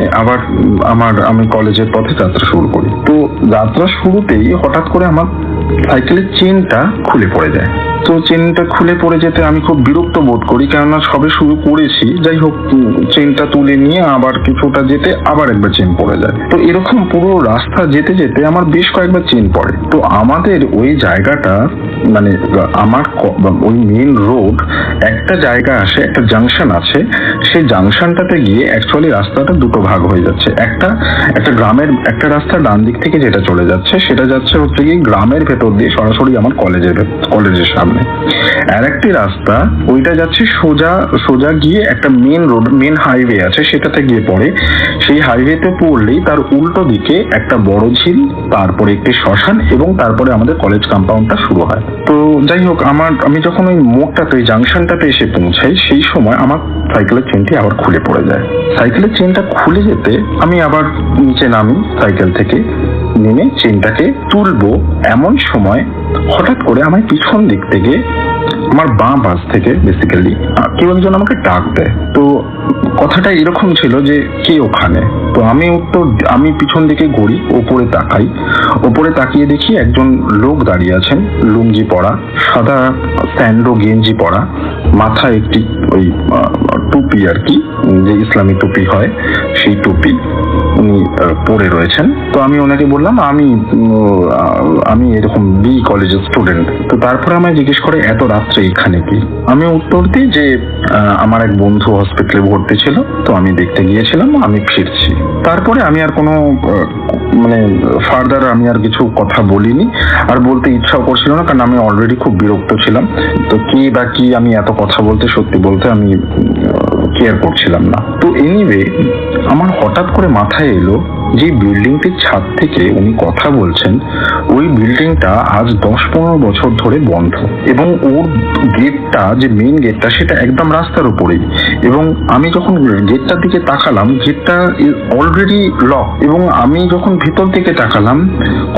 আবার আমি কলেজের পথে যাত্রা শুরু করি। তো যাত্রা শুরুতেই হঠাৎ করে আমার সাইকেলের চেনটা খুলে পড়ে যায়। তো চেনটা খুলে পড়ে যেতে আমি খুব বিরক্ত বোধ করি, কেননা সবে শুরু করেছি। যাই হোক, চেনটা তুলে নিয়ে আবার কিছুটা যেতে আবার একবার চেন পড়ে যায়। তো এরকম পুরো রাস্তা যেতে যেতে আমার বেশ কয়েকবার চেন পড়ে। তো আমাদের ওই জায়গাটা মানে আমার ওই মেন রোড একটা জায়গা আসে, একটা জাংশন আছে। সেই জাংশনটাতে গিয়ে অ্যাকচুয়ালি রাস্তাটা দুটো ভাগ হয়ে যাচ্ছে। একটা গ্রামের একটা রাস্তা ডান দিক থেকে যেটা চলে যাচ্ছে সেটা যাচ্ছে হচ্ছে কি গ্রামের ভেতর দিয়ে সরাসরি আমার কলেজের সামনে। আর একটি রাস্তা ওইটা যাচ্ছে সোজা গিয়ে একটা মেন হাইওয়ে আছে, সেটাতে গিয়ে পড়ে। সেই হাইওয়েতে পড়লেই তার উল্টো দিকে একটা বড় ঝিল, তারপরে একটি শ্মশান এবং তারপরে আমাদের কলেজ কম্পাউন্ডটা শুরু হয়। তো যাই হোক, আমি যখন ওই মোড়টাতে, ওই জাংশনটাতে এসে পৌঁছাই, সেই সময় আমার সাইকেলের চেনটি আবার খুলে পড়ে যায়। সাইকেলের চেনটা খুলে যেতে আমি আবার নিচে নামি, সাইকেল থেকে নেমে চেনটাকে তুলবো, এমন সময় হঠাৎ করে আমার পিছন দিক থেকে, আমার বাঁ পাশ থেকে বেসিক্যালি কেউ একজন আমাকে ডাক দেয়। তো কথাটা এরকম ছিল যে কে ওখানে। তো আমি পিছন দিকে ঘুরি, ওপরে তাকিয়ে দেখি একজন লোক দাঁড়িয়ে আছেন, লুঙ্গি পরা, সাদা স্যান্ডো গেঞ্জি পরা, মাথায় একটি ওই টুপি আর কি, যে ইসলামী টুপি হয় সেই টুপি উনি পরে রয়েছেন। তো আমি ওনাকে বললাম আমি এরকম বি কলেজের স্টুডেন্ট। তো তারপরে আমায় জিজ্ঞেস করে এত রাত্রে এখানে কি। আমি উত্তর দিই যে আমার এক বন্ধু হসপিটালে ভর্তি ছিল, তো আমি দেখতে গিয়েছিলাম, আমি ফিরছি। তারপরে আমি আর কোনো ফার্দার আমি আর কিছু কথা বলিনি, আর বলতে ইচ্ছাও করছিল না, কারণ আমি অলরেডি খুব বিরক্ত ছিলাম। তো কি বা কি আমি এত কথা বলতে, সত্যি বলতে আমি কেয়ার করছিলাম না। তো এনিওয়ে, আমার হঠাৎ করে মাথায় এলো যে বিল্ডিংটির ছাদ থেকে উনি কথা বলছেন, ওই বিল্ডিংটা আজ 10-15 বছর ধরে বন্ধ, এবং ওর গেটটা, যে মেইন গেটটা, সেটা একদম রাস্তার উপরেই। এবং আমি যখন গেটটার দিকে তাকালাম, গেটটা অলরেডি লক, এবং আমি যখন ভিতর দিকে তাকালাম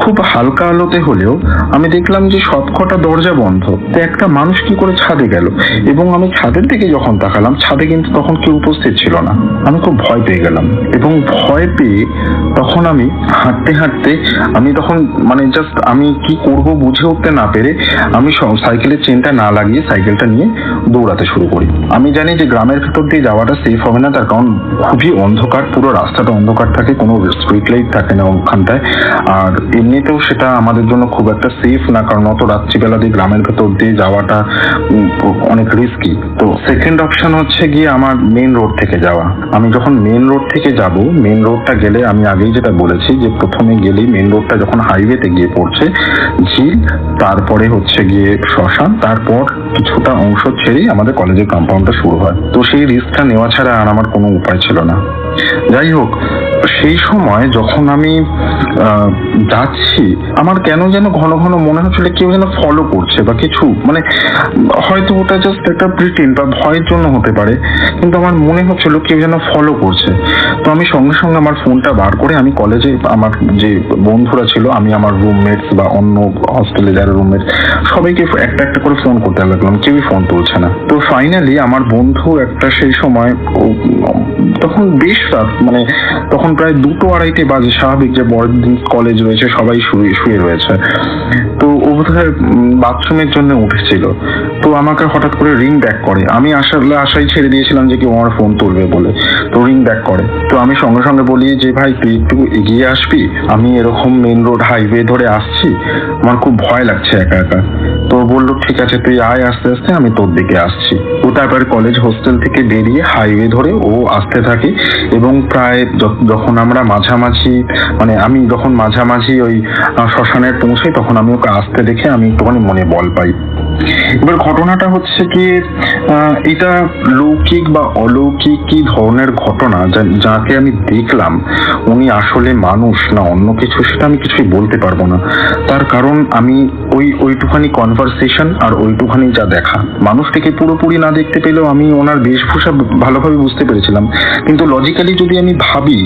খুব হালকা আলোতে হলেও আমি দেখলাম যে সবকটা দরজা বন্ধ। তো একটা মানুষ কি করে ছাদে গেল? এবং আমি ছাদের দিকে যখন তাকালাম, ছাদে কিন্তু তখন কেউ উপস্থিত ছিল না। আমি খুব ভয় পেয়ে গেলাম, এবং ভয় পেয়ে তখন আমি হাঁটতে আমি তখন জাস্ট আমি কি করব বুঝে উঠতে না পেরে আমি সাইকেলের চেনটা না লাগিয়ে সাইকেলটা নিয়ে দৌড়াতে শুরু করি। আমি জানি যে গ্রামের ভেতর দিয়ে যাওয়াটা সেফ হবে না, তার কারণ খুবই অন্ধকার, পুরো রাস্তাটা অন্ধকার থাকে, কোনো স্ট্রিট লাইট থাকে না ওখানটায়। আর এমনিতেও সেটা আমাদের জন্য খুব একটা সেফ না, কারণ অত রাত্রিবেলা দিয়ে গ্রামের ভেতর দিয়ে যাওয়াটা অনেক রিস্কি। তো সেকেন্ড অপশন হচ্ছে গিয়ে আমার মেন রোড থেকে যাওয়া। আমি যখন মেন রোড থেকে যাব, মেন রোডটা গেলে আমি আগেই যেটা বলেছি যে প্রথমে গেলেই মেন রোডটা যখন হাইওয়েতে গিয়ে পড়ছে ঝিল, তারপরে হচ্ছে গিয়ে শ্মশান, তারপর কিছুটা অংশ ছেড়েই আমাদের কলেজের কম্পাউন্ডটা শুরু হয়। তো সেই রিস্কটা নেওয়া ছাড়া আর আমার কোনো উপায় ছিল না। যাই হোক, সেই সময় যখন আমি যাচ্ছি, আমার কেন যেন ঘন ঘন মনে হচ্ছিল কেউ যেন ফলো করছে বা কিছু, মানে হয়তো ওটা জাস্ট একটা প্রিটেন্ড বা ভয়ের জন্য হতে পারে, কিন্তু আমার মনে হচ্ছিল কেউ যেন ফলো করছে। তো আমি সঙ্গে সঙ্গে আমার ফোনটা বার করে আমি কলেজে আমার যে বন্ধুরা ছিল, আমি আমার রুমমেটস বা অন্য হস্টেলে যারা রুমমেট, সবাইকে একটা একটা করে ফোন করতে লাগলাম, কেউই ফোন তুলছে না। তো ফাইনালি আমার বন্ধু একটা সেই সময় তখন বেশ রাত, মানে তখন প্রায় 2-2:30 বাজে, স্বাভাবিক যে পরের দিন কলেজ রয়েছে, সবাই শুয়ে রয়েছে। তো ও বোধহয় বাথরুমের জন্য উঠেছিল, তো আমাকে হঠাৎ করে রিং ব্যাক করে। আমি আশাই ছেড়ে দিয়েছিলাম যে কেউ আমার ফোন তুলবে বলে, তো রিং ব্যাক করে। তো আমি সঙ্গে সঙ্গে বলি যে ভাই তুই একটু এগিয়ে আসবি, আমি এরকম মেন রোড হাইওয়ে ধরে আসছি, আমার খুব ভয় লাগছে একা একা। তো বললো ঠিক আছে তুই আয় আস্তে আস্তে, আমি তোর দিকে আসছি। ও তারপরে কলেজ হোস্টেল থেকে বেরিয়ে হাইওয়ে ধরে ও আসতে থাকে, এবং প্রায় যখন আমরা মাঝামাঝি, মানে আমি যখন মাঝামাঝি ওই শ্মশানের পৌঁছাই, তখন আমি ওকে আসতে দেখে আমি একটুখানি মনে বল পাই। এবার ঘটনাটা হচ্ছে কি, এটা লৌকিক বা অলৌকিক কি ধরনের ঘটনা যাকে আমি দেখলাম, উনি আসলে মানুষ না অন্য কিছু, সেটা আমি কিছুই বলতে পারবো না। তার কারণ আমি ওইটুখানি কনভারসেশন আর ওইটুখানি যা দেখা, মানুষটিকে পুরোপুরি না দেখতে পেলেও আমি ওনার বেশভূষা ভালোভাবে বুঝতে পেরেছিলাম। কিন্তু লজিক্যালি যদি আমি ভাবি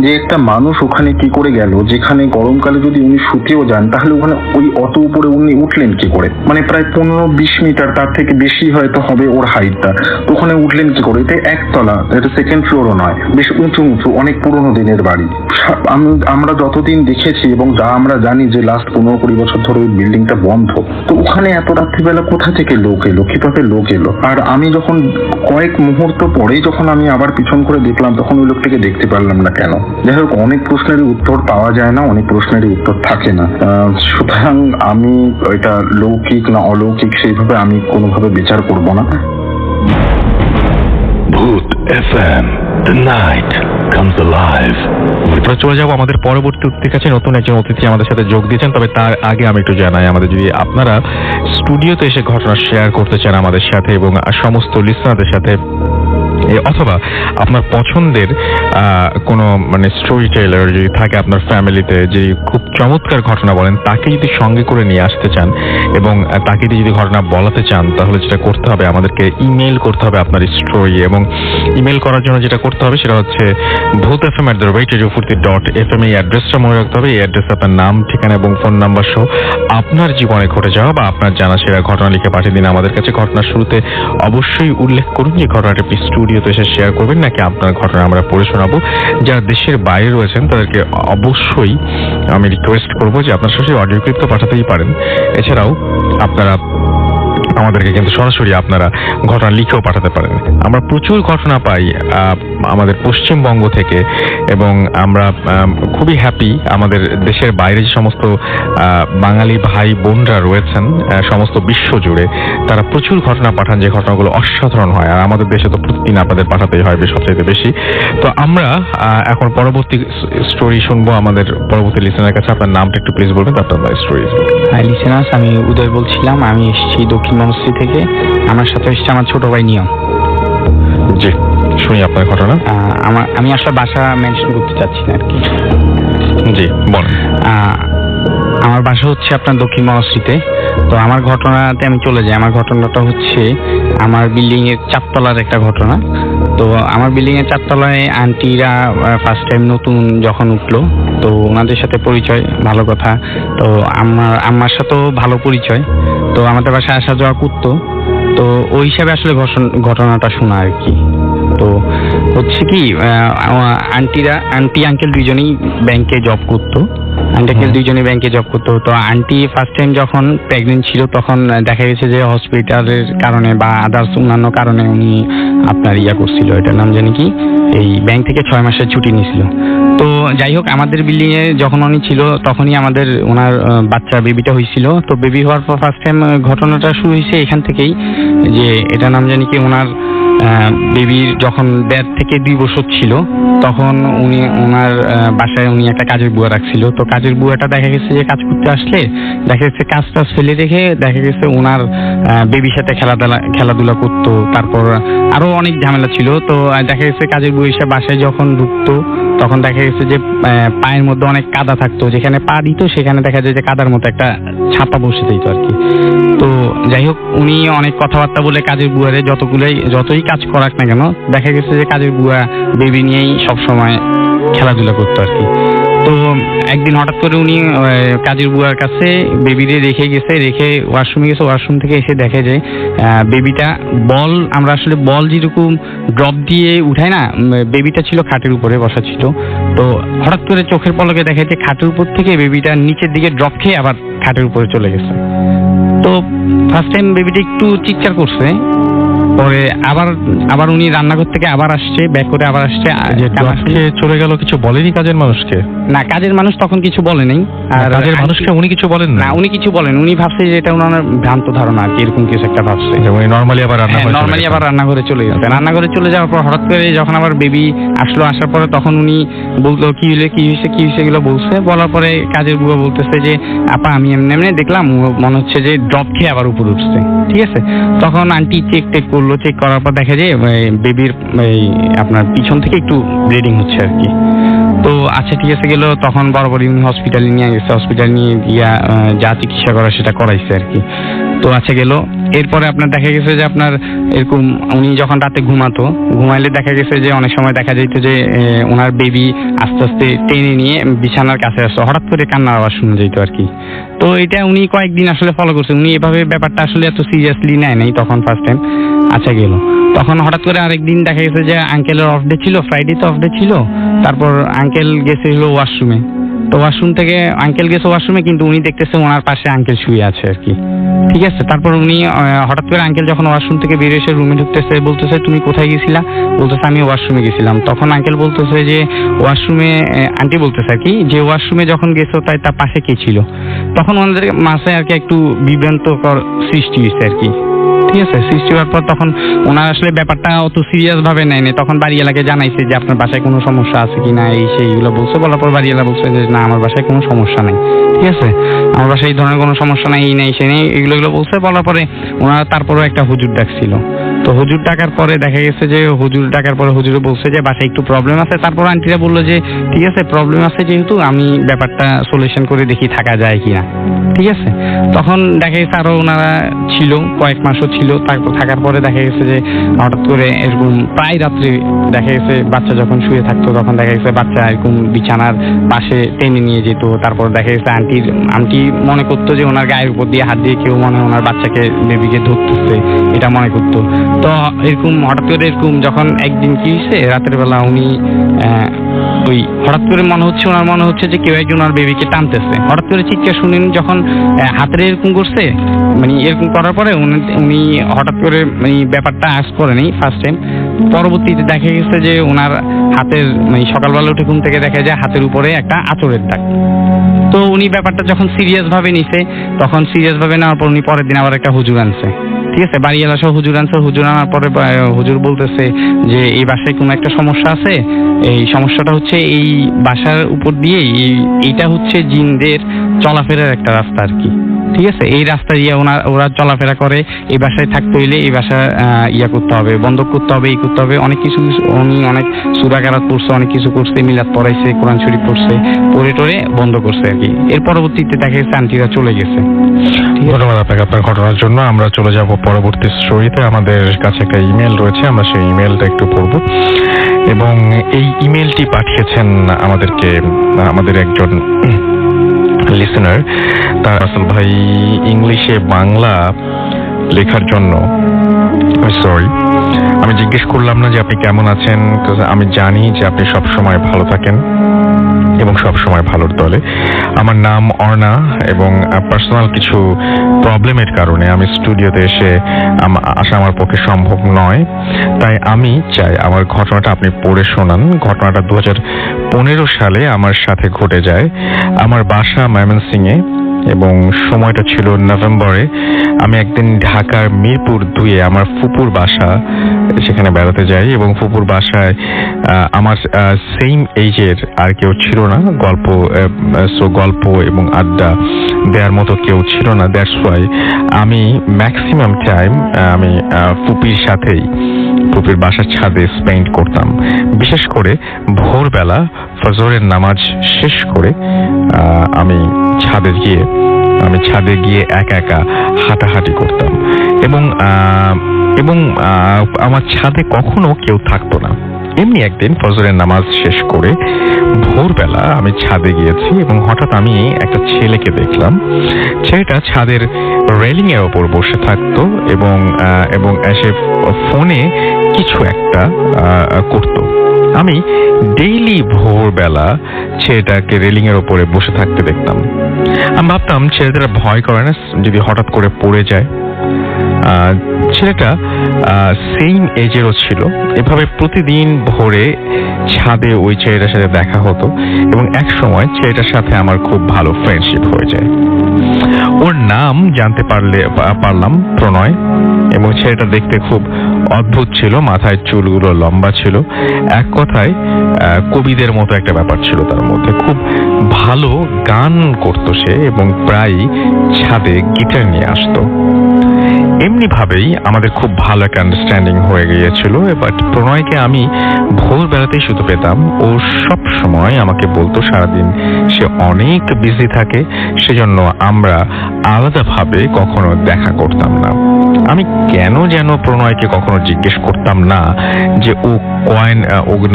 যে একটা মানুষ ওখানে কি করে গেল, যেখানে গরমকালে যদি উনি শুতেও যান, তাহলে ওখানে ওই অত উপরে উনি উঠলেন কি করে? মানে প্রায় 15-20 মিটার, তার থেকে বেশি হয়তো হবে ওর হাইটটা, তো ওখানে উঠলেন কি করে? এটা একতলা, এটা সেকেন্ড ফ্লোরও নয়, বেশ উঁচু উঁচু, অনেক পুরোনো দিনের বাড়ি। আমরা যতদিন দেখেছি এবং যা আমরা জানি যে লাস্ট 15-20 বছর ধরে ওই বিল্ডিংটা বন্ধ, তো ওখানে এত রাত্রিবেলা কোথা থেকে লোক এলো, কিভাবে লোক এলো? আর আমি যখন কয়েক মুহূর্ত পরেই যখন আমি আবার পিছন করে দেখলাম, তখন ওই লোকটাকে দেখতে পারলাম না কেন। যাই হোক, অনেক প্রশ্নেরই উত্তর পাওয়া যায় না, অনেক প্রশ্নেরই উত্তর থাকে না। সুতরাং আমি এটা লৌকিক না অলৌকিক সেইভাবে আমি কোনোভাবে বিচার করব না। ভূত FM, the night comes alive. আমরা চলে যাবো আমাদের পরবর্তী অতিথির কাছে। নতুন একজন অতিথি আমাদের সাথে যোগ দিয়েছেন, তবে তার আগে আমি একটু জানাই, আমাদের যদি আপনারা স্টুডিওতে এসে ঘটনা শেয়ার করতে চান আমাদের সাথে এবং সমস্ত লিসনারদের সাথে, অথবা আপনার পছন্দের কোনো মানে স্টোরি টেলার যদি থাকে আপনার ফ্যামিলিতে, যে খুব চমৎকার ঘটনা বলেন, তাকে যদি সঙ্গে করে নিয়ে আসতে চান এবং তাকে যদি ঘটনা বলাতে চান, তাহলে যেটা করতে হবে, আমাদেরকে ইমেল করতে হবে আপনার স্টোরি। এবং ইমেল করার জন্য যেটা করতে হবে সেটা হচ্ছে bhutfm@radio40.fm, এই অ্যাড্রেসটা মনে রাখতে হবে। এই অ্যাড্রেসে আপনার নাম, ঠিকানা এবং ফোন নাম্বার সহ আপনার জীবনে ঘটে যাওয়া বা আপনার জানা সেরা ঘটনা লিখে পাঠিয়ে দিন আমাদের কাছে। ঘটনার শুরুতে অবশ্যই উল্লেখ করুন যে ঘটনাটা স্টুডিওতে এসে শেয়ার করবেন, নাকি আপনার ঘটনা আমরা পড়ে শোনাবো। যারা দেশের বাইরে রয়েছেন তাদেরকে অবশ্যই আমি রিকোয়েস্ট করবো যে আপনার সরাসরি অডিও ক্লিপ তো পাঠাতেই পারেন, এছাড়াও আপনারা আমাদেরকে কিন্তু সরাসরি আপনারা ঘটনা লিখেও পাঠাতে পারেন। আমরা প্রচুর ঘটনা পাই আমাদের পশ্চিমবঙ্গ থেকে, এবং আমরা খুবই হ্যাপি আমাদের দেশের বাইরে যে সমস্ত বাঙালি ভাই বোনরা রয়েছেন সমস্ত বিশ্ব জুড়ে, তারা প্রচুর ঘটনা পাঠান, যে ঘটনাগুলো অসাধারণ হয়। আর আমাদের দেশে তো প্রতিদিন আপনাদের পাঠাতেই হয় সবচেয়ে বেশি। তো আমরা এখন পরবর্তী স্টোরি শুনবো আমাদের পরবর্তী লিসেনারের কাছে। আপনার নামটা একটু প্লিজ বলবেন, আপনার স্টোরি। হাই লিসেনার্স, আমি উদয় বলছিলাম। আমি এসেছি দক্ষিণ মনশ্রী থেকে। আমার সাথে এসেছে আমার ছোট ভাই নিয়ম। জি, শুনি আপনার ঘটনা। আমি আসলে বাসা মেনশন করতে চাচ্ছি না আর কি। জি বলেন। আমার বাসা হচ্ছে আপনার দক্ষিণ মনশ্রীতে। তো আমার ঘটনাতে আমি চলে যাই। আমার ঘটনাটা হচ্ছে আমার বিল্ডিং এর 4 তলার একটা ঘটনা। তো আমার বিল্ডিং এর 4 তলায় আন্টিরা ফার্স্ট টাইম নতুন যখন উঠলো, তো ওনাদের সাথে পরিচয়, ভালো কথা। তো আমার সাথেও ভালো পরিচয়, তো আমাদের বাসায় আসা যাওয়া করতো। তো ওই হিসাবে আসলে ঘটনাটা শোনা আর কি। তো হচ্ছে কি, আন্টি আঙ্কেল দুইজনেই ব্যাংকে জব করতো। দুইজনই ব্যাংকে জব করতো। তো আন্টি ফার্স্ট টাইম যখন প্রেগনেন্ট ছিল, তখন দেখা গেছে যে হসপিটালের কারণে বা আদার্স অন্যান্য কারণে উনি আপনার করছিল, এটার নাম জানি কি, এই ব্যাংক থেকে 6 মাসের ছুটি নিয়েছিল। তো যাই হোক, আমাদের বিল্ডিং এ যখন উনি ছিল তখনই ওনার বাচ্চা বেবিটা হয়েছিল। তো বেবি হওয়ার পর ফার্স্ট টাইম ঘটনাটা শুরু হয়েছে এখান থেকেই, যে এটার নাম জানি কি, ওনার বেবির যখন 1.5 থেকে 2 বছর ছিল তখন উনি ওনার বাসায় উনি একটা কাজের বুয়া রাখছিল। তো কাজের বুয়াটা দেখা গেছে যে কাজ করতে আসলে দেখা গেছে কাজ টাজ ফেলে রেখে দেখা গেছে ওনার বেবির সাথে খেলাধুলা করতো, তারপর আরো অনেক ঝামেলা ছিল। তো দেখা গেছে কাজের বুয়া এসে বাসায় যখন ঢুকতো তখন দেখা গেছে যে পায়ের মধ্যে অনেক কাদা থাকতো, যেখানে পা দিত সেখানে দেখা যায় যে কাদার মতো একটা ছাপা বসে যেত আর কি। তো যাই হোক উনি অনেক কথাবার্তা বলে কাজের বুয়ারে যতই কাজ করাক না কেন দেখা গেছে যে কাজের বুয়া বেবি নিয়েই সবসময় খেলাধুলা করতো আর কি। তো একদিন হঠাৎ করে উনি কাজের বুয়ার কাছে বেবিরে রেখে ওয়াশরুমে গেছে। ওয়াশরুম থেকে এসে দেখে যে বেবিটা আমরা আসলে বল যেরকম ড্রপ দিয়ে উঠাই না, বেবিটা ছিল খাটের উপরে বসা ছিল। তো হঠাৎ করে চোখের পলকে দেখে যে খাটের উপর থেকে বেবিটা নিচের দিকে ড্রপ খেয়ে আবার খাটের উপরে চলে গেছে। তো ফার্স্ট টাইম বেবিটা একটু চিৎকার করছে, পরে আবার উনি রান্নাঘর থেকে আবার আসছে, ব্যাক করে আবার আসছে। চলে গেল, কিছু বলেনি কাজের মানুষকে? না, কাজের মানুষ তখন কিছু বলে নাই। আর কাজের মানুষকে উনি কিছু বলেন না? উনি কিছু বলেন, উনি ভাবছে যে এটা ওনার ভ্রান্ত ধারণা আর কি, এরকম কিছু একটা ভাবছে। উনি নর্মালি আবার রান্নাঘরে চলে গেছে। রান্নাঘরে চলে যাওয়ার পর হঠাৎ করে যখন আবার বেবি আসার পরে তখন উনি বলতো কি হয়েছে এগুলো বলছে। বলার পরে কাজের বুয়া বলতেছে যে আপা আমি এমনি দেখলাম মনে হচ্ছে যে ড্রপ খেয়ে আবার উপরে উঠছে। ঠিক আছে, তখন আন্টি চেক করলো, চেক করার পর দেখা যায় বেবির আপনার পিছন থেকে একটু ব্লিডিং হচ্ছে আর কি। তো আচ্ছা ঠিক আছে, গেল তখন বরাবরই উনি হসপিটালে নিয়ে গেছে। হসপিটাল নিয়ে গিয়া যা চিকিৎসা করা সেটা করাইছে আর কি। তো আচ্ছা গেল, এরপরে আপনার দেখা গেছে যে আপনার এরকম উনি যখন রাতে ঘুমাইলে দেখা গেছে যে অনেক সময় দেখা যেত যে ওনার বেবি আস্তে আস্তে টেনে নিয়ে বিছানার কাছে আসতো, হঠাৎ করে কান্নার আওয়াজ শোনা যেত আর কি। তো এটা উনি কয়েকদিন আসলে ফলো করছে, উনি এভাবে ব্যাপারটা আসলে এত সিরিয়াসলি নেয় নাই তখন ফার্স্ট টাইম। আচ্ছা গেল, তখন হঠাৎ করে আরেকদিন দেখা গেছে যে আঙ্কেলের অফ ডে ছিল, ফ্রাইডে তো অফ ডে ছিল। তারপর আঙ্কেল গেছিল ওয়াশরুমে। তো ওয়াশরুম থেকে আঙ্কেল গেছে ওয়াশরুমে, কিন্তু উনি দেখতেছে ওনার পাশে আঙ্কেল শুয়ে আছে আর কি। ঠিক আছে, তারপর উনি হঠাৎ করে আঙ্কেল যখন ওয়াশরুম থেকে বেরিয়ে এসে রুমে ঢুকতেছে, বলতেছে তুমি কোথায় গেছিলা? বলতেছে আমি ওয়াশরুমে গেছিলাম। তখন আঙ্কেল বলতেছে যে ওয়াশরুমে, আন্টি বলতেছে আর কি যে ওয়াশরুমে যখন গেছো তার পাশে কে ছিল? তখন ওনাদের মাঝে আর কি একটু বিভ্রান্তকর সৃষ্টি হয়েছে আর কি। ঠিক আছে, সৃষ্টি হওয়ার পর তখন ওনার আসলে ব্যাপারটা অত সিরিয়াস ভাবে নেয়নি। তখন বাড়িওয়ালাকে জানাইছে যে আপনার বাসায় কোনো সমস্যা আছে কিনা, এই সেইগুলো বলছে। বলার পর বাড়িওয়ালা বলছে যে না আমার বাসায় কোনো সমস্যা নাই। ঠিক আছে, আমার বাসায় এই ধরনের কোনো সমস্যা নাই, এই নেই সে নেই, এগুলো বলছে। বলার পরে ওনারা তারপরেও একটা হুজুর ডাকছিল। তো হুজুর ডাকার পরে দেখা গেছে যে হুজুরে বলছে যে বাসায় একটু প্রবলেম আছে। তারপর আন্টিরা বললো যে ঠিক আছে প্রবলেম আছে যেহেতু আমি ব্যাপারটা সলিউশন করে দেখি থাকা যায় কিনা। ঠিক আছে, তখন দেখা গেছে আরো ওনারা ছিল, কয়েক মাসও ছিল। তারপর থাকার পরে দেখা গেছে যে হঠাৎ করে এরকম প্রায় রাত্রে দেখা গেছে বাচ্চা যখন শুয়ে থাকতো তখন দেখা গেছে বাচ্চা এরকম বিছানার পাশে টেনে নিয়ে যেত। তারপর দেখা গেছে আন্টি মনে করতো যে ওনার গায়ের উপর দিয়ে হাত দিয়ে কেউ মনে ওনার বাচ্চাকে বেবিকে ধরতেছে, এটা মনে করতো। তো এরকম হঠাৎ করে এরকম যখন একদিন কি হয়েছে, রাতের বেলা উনি ওই হঠাৎ করে মনে হচ্ছে যে কেউ একজন ওনার বেবিকে টানতেছে। হঠাৎ করে চিৎকার শুনেন যখন হাতের এরকম করছে, মানে এরকম করার পরে উনি হঠাৎ করে মানে ব্যাপারটা আজ করেনি ফার্স্ট টাইম। পরবর্তীতে দেখা গেছে যে ওনার হাতের মানে সকালবেলা উঠে ঘুম থেকে দেখা যায় হাতের উপরে একটা আঁচড়ের দাগ। তো উনি ব্যাপারটা যখন সিরিয়াস ভাবে নিছে, তখন সিরিয়াস ভাবে নেওয়ার পর উনি পরের দিন আবার একটা হুজুর আনছে। ঠিক আছে, বাড়িওয়ালা সহ হুজুর আনছে। হুজুর আনার পরে হুজুর বলতেছে যে এই বাসায় কোনো একটা সমস্যা আছে, এই সমস্যাটা হচ্ছে এই বাসার উপর দিয়ে এইটা হচ্ছে জিনদের চলাফেরার একটা রাস্তা আর কি। ঠিক আছে, এই রাস্তা দিয়ে ওরা চলাফেরা করে। এই বাসায় থাকতে হইলে এই বাসা করতে হবে, বন্ধ করতে হবে, এই করতে হবে, অনেক কিছু উনি অনেক সূরা কেরাত পড়ছে, অনেক কিছু করছে, মিলাদ পড়াইছে, কোরআন শরীফ পড়ছে, পড়ে টরে বন্ধ করছে আর কি। এর পরবর্তীতে দেখা গেছে আন্টিরা চলে গেছে। ধন্যবাদ আপনাকে আপনার ঘটনার জন্য। আমরা চলে যাব পরবর্তী স্টোরিতে। আমাদের কাছে একটা ইমেল রয়েছে, আমরা সেই ইমেলটা একটু পড়ব। এবং এই ইমেলটি পাঠিয়েছেন আমাদেরকে আমাদের একজন লিসেনার। তার আসল ভাই ইংলিশে বাংলা লেখার জন্য সরি, আমি জিজ্ঞেস করলাম না যে আপনি কেমন আছেন, আমি জানি যে আপনি সবসময় ভালো থাকেন এবং সবসময় ভালোর দলে। আমার নাম অর্ণা এবং পার্সোনাল কিছু প্রবলেমের কারণে আমি স্টুডিওতে আসা আমার পক্ষে সম্ভব নয়। তাই আমি চাই আমার ঘটনাটা আপনি পড়ে শোনান। ঘটনাটা 2015 সালে আমার সাথে ঘটে যায়। আমার বাসা ময়মনসিংহে। এবং সময়টা ছিল নভেম্বরে। আমি একদিন ঢাকার মিরপুর 2-এ আমার ফুপুর বাসা, সেখানে বেড়াতে যাই এবং ফুপুর বাসায় আমার সেম এইজের আর কেউ ছিল না। গল্প এবং আড্ডা দেওয়ার মতো কেউ ছিল না। দ্যাটস ওয়াই আমি ম্যাক্সিমাম টাইম আমি ফুপির সাথেই ফুপির বাসার ছাদে স্পেন্ড করতাম। বিশেষ করে ভোরবেলা ফজরের নামাজ শেষ করে আমি ছাদে গিয়ে একা একা হাঁটাহাঁটি করতাম এবং আমার ছাদে কখনো কেউ থাকতো না। এমনি একদিন ফজরের নামাজ শেষ করে ভোরবেলা আমি ছাদে গিয়েছি এবং হঠাৎ আমি একটা ছেলেকে দেখলাম। ছেলেটা ছাদের রেলিং এর ওপর বসে থাকতো এবং এসে ফোনে কিছু একটা করতো। আমি ডেইলি ভোরবেলা ছেলেটাকে রেলিং এর ওপরে বসে থাকতে দেখতাম। আমি ভাবতাম ছেলেটা ভয় করে না যদি হঠাৎ করে পড়ে যায়। ছেলেটা সেম এজেরও ছিল। এভাবে প্রতিদিন ভোরে ছাদে ওই ছেলেটার সাথে দেখা হতো এবং এক সময় ছেলেটার সাথে আমার খুব ভালো ফ্রেন্ডশিপ হয়ে যায়। ওর নাম জানতে পারলাম প্রণয়, এবং ছেলেটা দেখতে খুব অদ্ভুত ছিল, মাথায় চুলগুলো লম্বা ছিল। এক কথায় কবিদের মতো একটা ব্যাপার ছিল তার মধ্যে। খুব ভালো গান করতো সে এবং প্রায় ছাদে গিটার নিয়ে আসতো। এমনি ভাবেই আমাদের খুব ভালো একটা আন্ডারস্ট্যান্ডিং হয়ে গিয়েছিল। বাট প্রণয়কে আমি ভোরবেলাতেই শুধু পেতাম। ও সব সময় আমাকে বলতো সারাদিন সে অনেক বিজি থাকে, সেজন্য আমরা আলাদাভাবে কখনো দেখা করতাম না। আমি কেন যেন প্রণয়কে কখনো জিজ্ঞেস করতাম না যে ও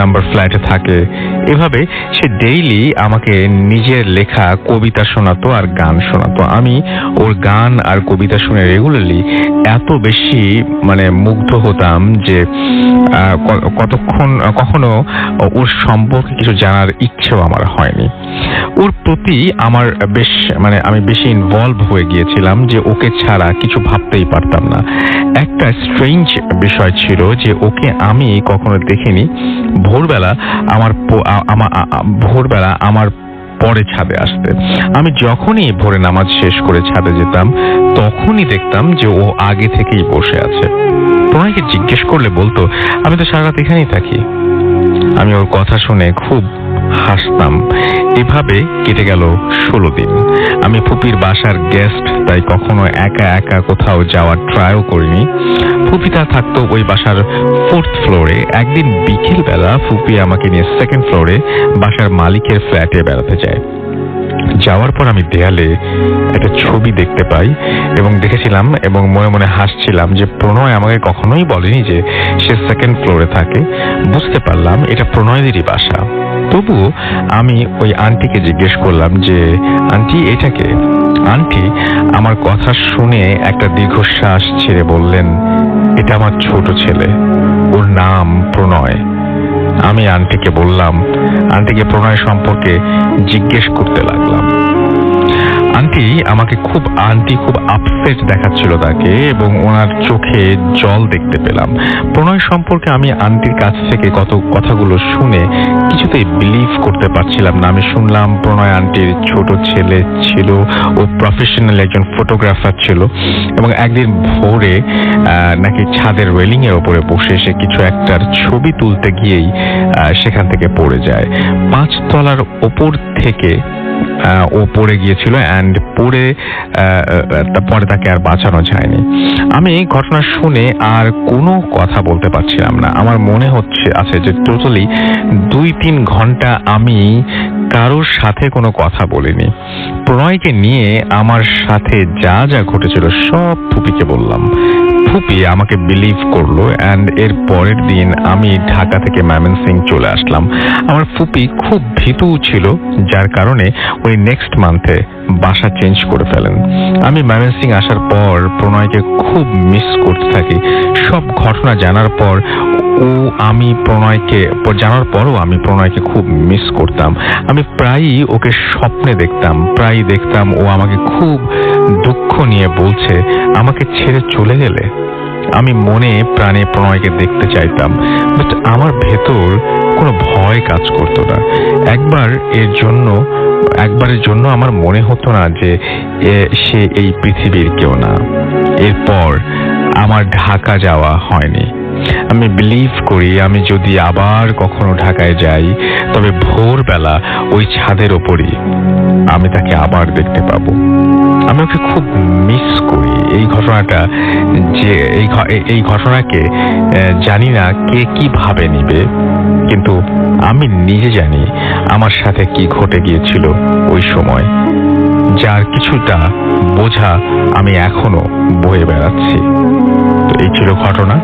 নাম্বার ফ্ল্যাটে থাকে। এভাবে সে ডেইলি আমাকে নিজের লেখা কবিতা শোনাতো আর গান শোনাতো। আমি ওর গান আর কবিতা শুনে রেগুলারলি এত বেশি মুগ্ধ হতাম যে কখনো ওর সম্পর্কে কিছু জানার ইচ্ছেও আমার হয়নি। ওর প্রতি আমার আমি বেশি ইনভলভ হয়ে গিয়েছিলাম যে ওকে ছাড়া কিছু ভাবতেই পারতাম না। একটা স্ট্রেঞ্জ বিষয় ছিল যে ওকে আমি কখনো দেখিনি ভোরবেলা আমার পরে ছাদে আসতে। আমি যখনই ভোরে নামাজ শেষ করে ছাদে যেতাম তখনই দেখতাম যে ও আগে থেকেই বসে আছে। প্রণয়কে জিজ্ঞেস করলে বলতো আমি তো সারা রাত এখানেই থাকি। আমি ওর কথা শুনে খুব হাসতাম। এভাবে কেটে গেল 16 দিন। আমি ফুপির বাসার গেস্ট, তাই কখনো একা একা কোথাও যাওয়ার ট্রাইও করিনি। ফুপিটা থাকতো ওই বাসার 4th ফ্লোরে। একদিন বিকেল বেলা ফুপি আমাকে নিয়ে 2nd ফ্লোরে বাসার মালিকের ফ্ল্যাটে বেড়াতে যায়। যাওয়ার পর আমি দেয়ালে একটা ছবি দেখতে পাই এবং দেখেছিলাম এবং মনে মনে হাসছিলাম যে প্রণয় আমাকে কখনোই বলেনি যে সে 2nd ফ্লোরে থাকে। বুঝতে পারলাম এটা প্রণয়দেরই বাসা। তবুও আমি ওই আন্টিকে জিজ্ঞেস করলাম যে আন্টি এটাকে? আন্টি আমার কথা শুনে একটা দীর্ঘশ্বাস ছেড়ে বললেন এটা আমার ছোট ছেলে, ওর নাম প্রণয়। আমি আন্টিকে প্রণয় সম্পর্কে জিজ্ঞেস করতে লাগলাম। আন্টি খুব আপসেট দেখাচ্ছিল তাকে এবং ওনার চোখে জল দেখতে পেলাম। প্রণয় সম্পর্কে আমি আন্টির কাছ থেকে কত কথাগুলো শুনে কিছুতেই বিলিভ করতে পারছিলাম না। আমি শুনলাম প্রণয় আন্টির ছোট ছেলে ছিল, ও প্রফেশনাল একজন ফটোগ্রাফার ছিল এবং একদিন ভোরে নাকি ছাদের রেলিং এর ওপরে বসে সে কিছু একটার ছবি তুলতে গিয়েই সেখান থেকে পড়ে যায়। 5 তলার ওপর থেকে ও পড়ে গিয়েছিল অ্যান্ড পরে তাকে আর বাঁচানো যায়নি। আমি ঘটনা শুনে আর কোনো কথা বলতে পারছিলাম না। আমার মনে আছে যে টোটালি 2-3 ঘন্টা আমি কারোর সাথে কোনো কথা বলিনি। প্রণয়কে নিয়ে আমার সাথে যা যা ঘটেছিল সব ফুপিকে বললাম। ফুপি আমাকে বিলিভ করলো অ্যান্ড এর পরের দিন আমি ঢাকা থেকে ময়মনসিং চলে আসলাম। আমার ফুপি খুব ভীতু ছিল, যার কারণে উনি নেক্সট মান্থে বাসা চেঞ্জ করে ফেলেন। আমি ময়মনসিং আসার পর প্রণয়কে খুব মিস করতে থাকি। সব ঘটনা জানার পরও আমি প্রণয়কে খুব মিস করতাম। আমি প্রায়ই ওকে স্বপ্নে দেখতাম ও আমাকে খুব দুঃখ নিয়ে বলছে আমাকে ছেড়ে চলে গেলে। আমি মনে প্রাণে প্রণয়কে দেখতে চাইতাম, বাট আমার ভেতর কোনো ভয় কাজ করতো না। একবার এর জন্য একবারের জন্য আমার মনে হতো না যে সে এই পৃথিবীর কেউ না। এরপর আমার ঢাকা যাওয়া হয়নি। আমি বিলিভ করি আমি যদি আবার কখনো ঢাকায় যাই তবে ভোরবেলা ওই ছাদের ওপরই আমি তাকে আবার দেখতে পাবো। আমি ওকে খুব মিস করি। এই ঘটনাটা যে এই ঘটনাকে জানি না কে কিভাবে নিবে, কিন্তু আমি নিজে জানি আমার সাথে কি ঘটে গিয়েছিল ওই সময়, যার কিছুটা বোঝা আমি এখনো বয়ে বেড়াচ্ছি। তো এই ছিল ঘটনা।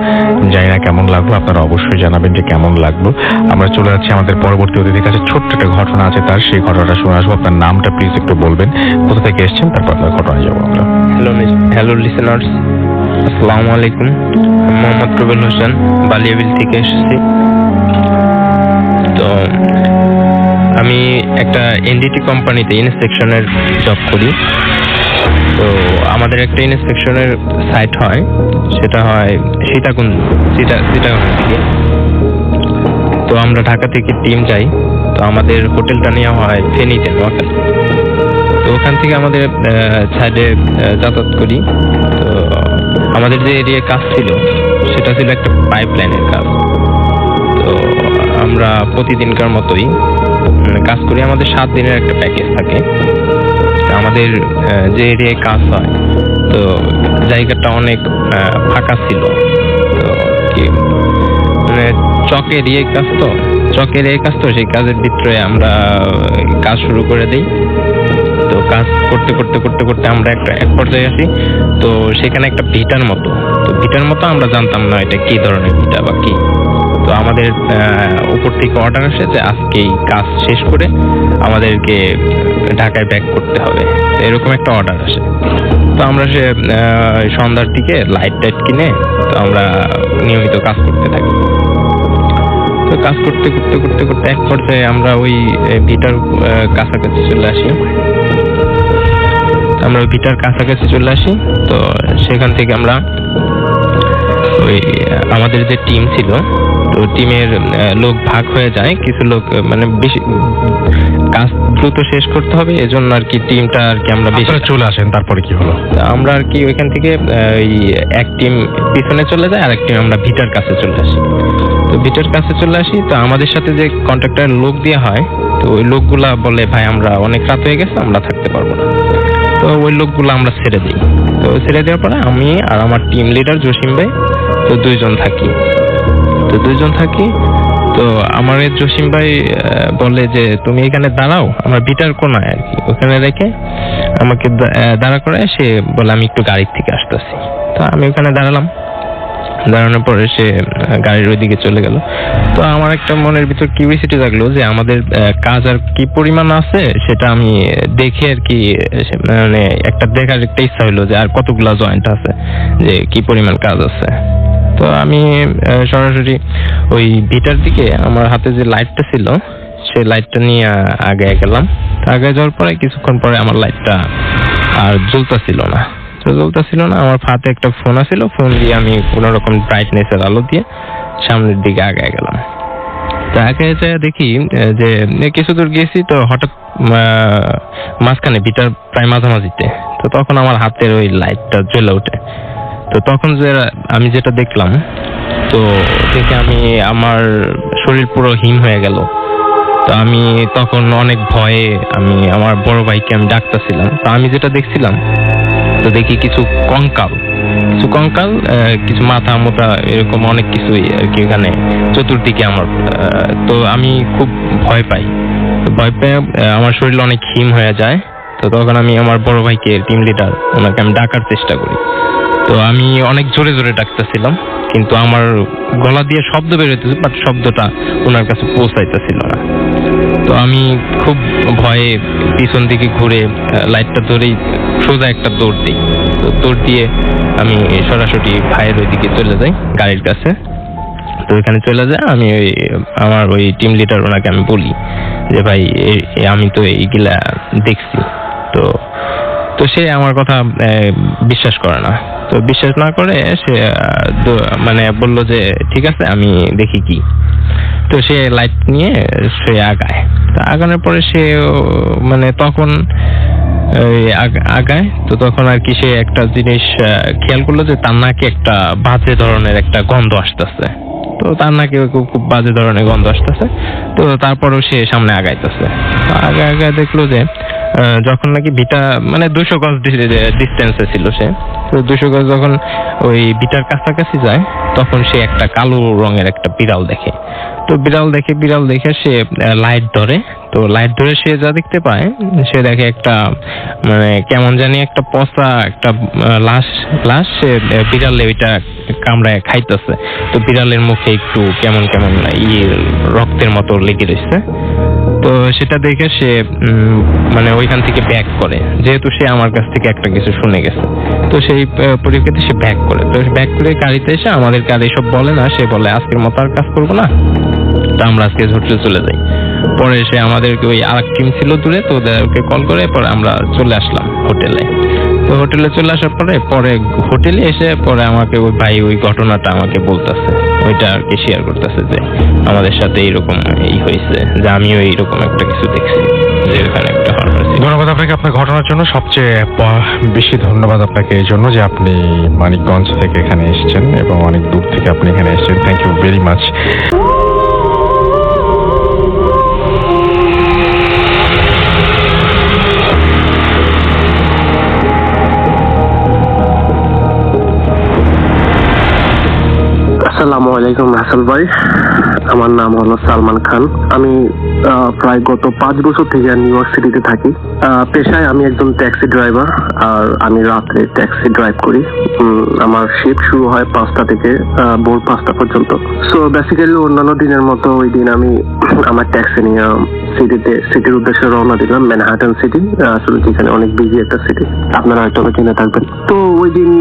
জানি না কেমন লাগলো, আপনারা অবশ্যই জানাবেন যে কেমন লাগলো। আমরা চলে যাচ্ছি আমাদের পরবর্তী অতিথির কাছে। ছোট্ট একটা ঘটনা আছে তার, সেই ঘটনাটা শুনে আসবো। আপনার নামটা প্লিজ একটু বলবেন, কোথা থেকে এসেছেন, তারপর আপনার ঘটনায় যাবো আমরা। হ্যালো লিসেনার্স, আসসালামু আলাইকুম। মোহাম্মদ রুবেল হোসেন, বালিয়াবিল থেকে এসেছি। তো আমি একটা এনডিটি কোম্পানিতে ইন্সপেকশনের জব করি। তো আমাদের একটা ইন্সপেকশনের সাইট হয়, সেটা হয় সীতাকুণ্ড থেকে। তো আমরা ঢাকা থেকে টিম যাই। তো আমাদের হোটেলটা নেওয়া হয় ফেনীতে, নোয়াখালী। তো ওখান থেকে আমাদের সাইডে যাতায়াত করি। তো আমাদের যে এরিয়ায় কাজ ছিল সেটা ছিল একটা পাইপলাইনের কাজ। তো আমরা প্রতিদিনকার মতোই কাজ করি। আমাদের 7 দিনের একটা প্যাকেজ থাকে। আমাদের যে এরিয়ায় কাজ হয়, তো জায়গাটা অনেক ফাঁকা ছিল। তো কি মানে চকের কাজ তো সেই কাজের ভিতরে আমরা কাজ শুরু করে দিই। তো কাজ করতে করতে আমরা এক পর্যায়ে আসি। তো সেখানে একটা ভিটার মতো আমরা জানতাম না এটা কি ধরনের ভিটা বা কি। তো আমাদের উপর থেকে অর্ডার আসে যে আজকেই কাজ শেষ করে আমাদেরকে ঢাকায় ব্যাক করতে হবে, এরকম একটা অর্ডার আসে। তো আমরা সে সন্ধ্যার দিকে লাইট কিনে তো আমরা নিয়মিত কাজ করতে থাকি। তো কাজ করতে এক পর্যায়ে আমরা ওই ভিটার কাছাকাছি চলে আসি। তো সেখান থেকে আমরা ওই আমাদের যে টিম ছিল, তো টিমের লোক ভাগ হয়ে যায়। কিছু লোক মানে বেশি কাজ দ্রুত শেষ করতে হবে, এজন্য আর কি টিমটা আর কি আমরা বেশি চলে আসেন। তারপরে কি হলো? আমরা আর কি ওইখান থেকে ওই এক টিম পিছনে চলে যায়, আরেক টিম আমরা ভিটার কাছে চলে আসি। তো ভিটার কাছে চলে আসি, তো আমাদের সাথে যে কন্ট্রাক্টর লোক দেওয়া হয়, তো ওই লোকগুলা বলে ভাই আমরা অনেক রাত হয়ে গেছে, আমরা থাকতে পারবো না। তো ওই লোকগুলো আমরা ছেড়ে দিই। তো ছেড়ে দেওয়ার পরে আমি আর আমার টিম লিডার জসিম ভাই তো দুইজন থাকি। তো আমার জসিম ভাই বলে যে তুমি এখানে দাঁড়াও, আমার ভিটার কোনায় আর কি, ওখানে রেখে আমাকে দাঁড়া করে সে বলে আমি একটু গাড়ির থেকে আসতেছি। তো আমি ওখানে দাঁড়ানোর পরে সে গাড়ির ওইদিকে চলে গেল। তো আমার একটা মনের ভিতর কিউরিওসিটি জাগলো যে আমাদের কাজ আর কি পরিমাণ আছে সেটা আমি দেখে আর কি, মানে একটা দেখার একটা ইচ্ছা হইলো যে আর কতগুলা জয়েন্ট আছে, যে কি পরিমাণ কাজ আছে। তো আমি সরাসরি ওই ভিটার দিকে আমার হাতে যে লাইটটা ছিল সেই লাইটটা নিয়ে আগে গেলাম। আগে যাওয়ার পরে কিছুক্ষণ পরে আমার লাইটটা আর জ্বলতেছিল না। আমার হাতে একটা ফোন আছিল, ফোন দিয়ে আমি কোনো রকম ব্রাইটনেসের আলো দিয়ে সামনের দিকে আগে গেলাম। তো আগে যেয়ে দেখি যে কিছু দূর গেছি, তো হঠাৎ মাঝখানে ভিটার প্রায় মাঝামাঝিতে, তো তখন আমার হাতের ওই লাইটটা জ্বলে ওঠে। তো তখন আমি যেটা দেখলাম, তো দেখে আমার শরীর পুরো হিম হয়ে গেল। তো আমি তখন অনেক ভয়ে আমার বড় ভাইকে আমি ডাকতেছিলাম। তো আমি যেটা দেখছিলাম, তো দেখি কিছু কঙ্কাল, কিছু মাথা মোটা এরকম অনেক কিছুই আর কি এখানে চতুর্দিকে আমার। তো আমি খুব ভয় পাই আমার শরীর অনেক হিম হয়ে যায়। তো তখন আমি আমার বড় ভাইকে, টিম লিডার, ওনাকে আমি ডাকার চেষ্টা করি। তো আমি অনেক জোরে ডাকতেছিলাম, কিন্তু আমার গলা দিয়ে শব্দ বেরোতেছে, বাট শব্দটা ওনার কাছে পৌঁছাইতেছিল না। তো আমি খুব ভয়ে পিছন দিকে ঘুরে লাইটটা ধরেই সোজা একটা দৌড় দিই। তো দৌড় দিয়ে আমি সরাসরি ভাইয়ের ওইদিকে চলে যাই গাড়ির কাছে। তো এখানে চলে যায়, আমি আমার ওই টিম লিডার ওনাকে আমি বলি যে ভাই আমি তো এইগুলা দেখছি। তো সে আমার কথা বিশ্বাস করে না। তো বিশ্বাস না করে সে মানে বলল যে ঠিক আছে আমি দেখি কি। তো সে লাইট নিয়ে সে আগায়। তো আগানোর পরে সে মানে তখন আগায়, তো তখন আর কি সে একটা জিনিস খেয়াল করলো যে তার নাকি একটা বাজে ধরনের একটা গন্ধ আসতেছে। তো তার নাকি খুব বাজে ধরনের গন্ধ আসতেছে। তো তারপরেও সে সামনে আগাইতেছে। আগায় দেখলো যে যখন নাকি ভিটা মানে 200 গজ ডিস্টেন্সে ছিল সে, তো 200 গজ যখন ওই ভিটার কাছাকাছি যায় তখন সে একটা কালো রঙের একটা বিড়াল দেখে। তো বিড়াল দেখে সে লাইট ধরে। তো লাইট ধরে সে যা দেখতে পায়, সে দেখে একটা মানে কেমন জানি একটা পচা একটা লাশ সে বিড়ালে ওইটা কামড়ায় খাইতেছে। তো বিড়ালের মুখে একটু কেমন রক্তের মতো লেগে রয়েছে। তো সেটা দেখে সে মানে ওইখান থেকে ব্যাক করে, যেহেতু সে আমার কাছ থেকে একটা কিছু শুনে গেছে। তো সেই পরিপ্রেক্ষিতে সে ব্যাক করে। তো ব্যাক করে গাড়িতে এসে আমাদেরকে আর এসব বলে না, সে বলে আজকের মতো আর কাজ করবো না, তো আমরা আজকে হোটেলে চলে যাই। পরে সে আমাদেরকে ওই আরেক টিম ছিল দূরে, তো ওদেরকে কল করে পরে আমরা চলে আসলাম হোটেলে। তো হোটেলে চলে আসার পরে হোটেলে এসে পরে আমাকে ওই ভাই ওই ঘটনাটা আমাকে বলতেছে, ওইটা আর কি শেয়ার করতেছে যে আমাদের সাথে এইরকম হয়েছে, যে আমিও এইরকম একটা কিছু দেখছি যে ওখানে একটা হরর ছিল। ধন্যবাদ আপনাকে আপনার ঘটনার জন্য। সবচেয়ে বেশি ধন্যবাদ আপনাকে এই জন্য যে আপনি মানিকগঞ্জ থেকে এখানে এসেছেন এবং অনেক দূর থেকে আপনি এখানে এসেছেন। Thank you very much. আসসালামু আলাইকুম রাসেল ভাই, আমার নাম হলো সালমান খান। আমি প্রায় গত 5 বছর থেকে নিউ ইয়র্ক সিটিতে থাকি। পেশায় আমি একজন ট্যাক্সি ড্রাইভার, আর আমি রাত্রে ট্যাক্সি ড্রাইভ করি। আমার শিফট শুরু হয় 5টা থেকে ভোর 5টা পর্যন্ত। সো বেসিক্যালি অন্যান্য দিনের মতো ওই দিন আমি আমার ট্যাক্সি নিয়ে সিটির উদ্দেশ্যে রওনা দিলাম, ম্যানহাটন সিটি, আসলে যেখানে অনেক বিজি একটা সিটি, আপনারা হয়তো চিনে থাকবেন। তো ওই দিন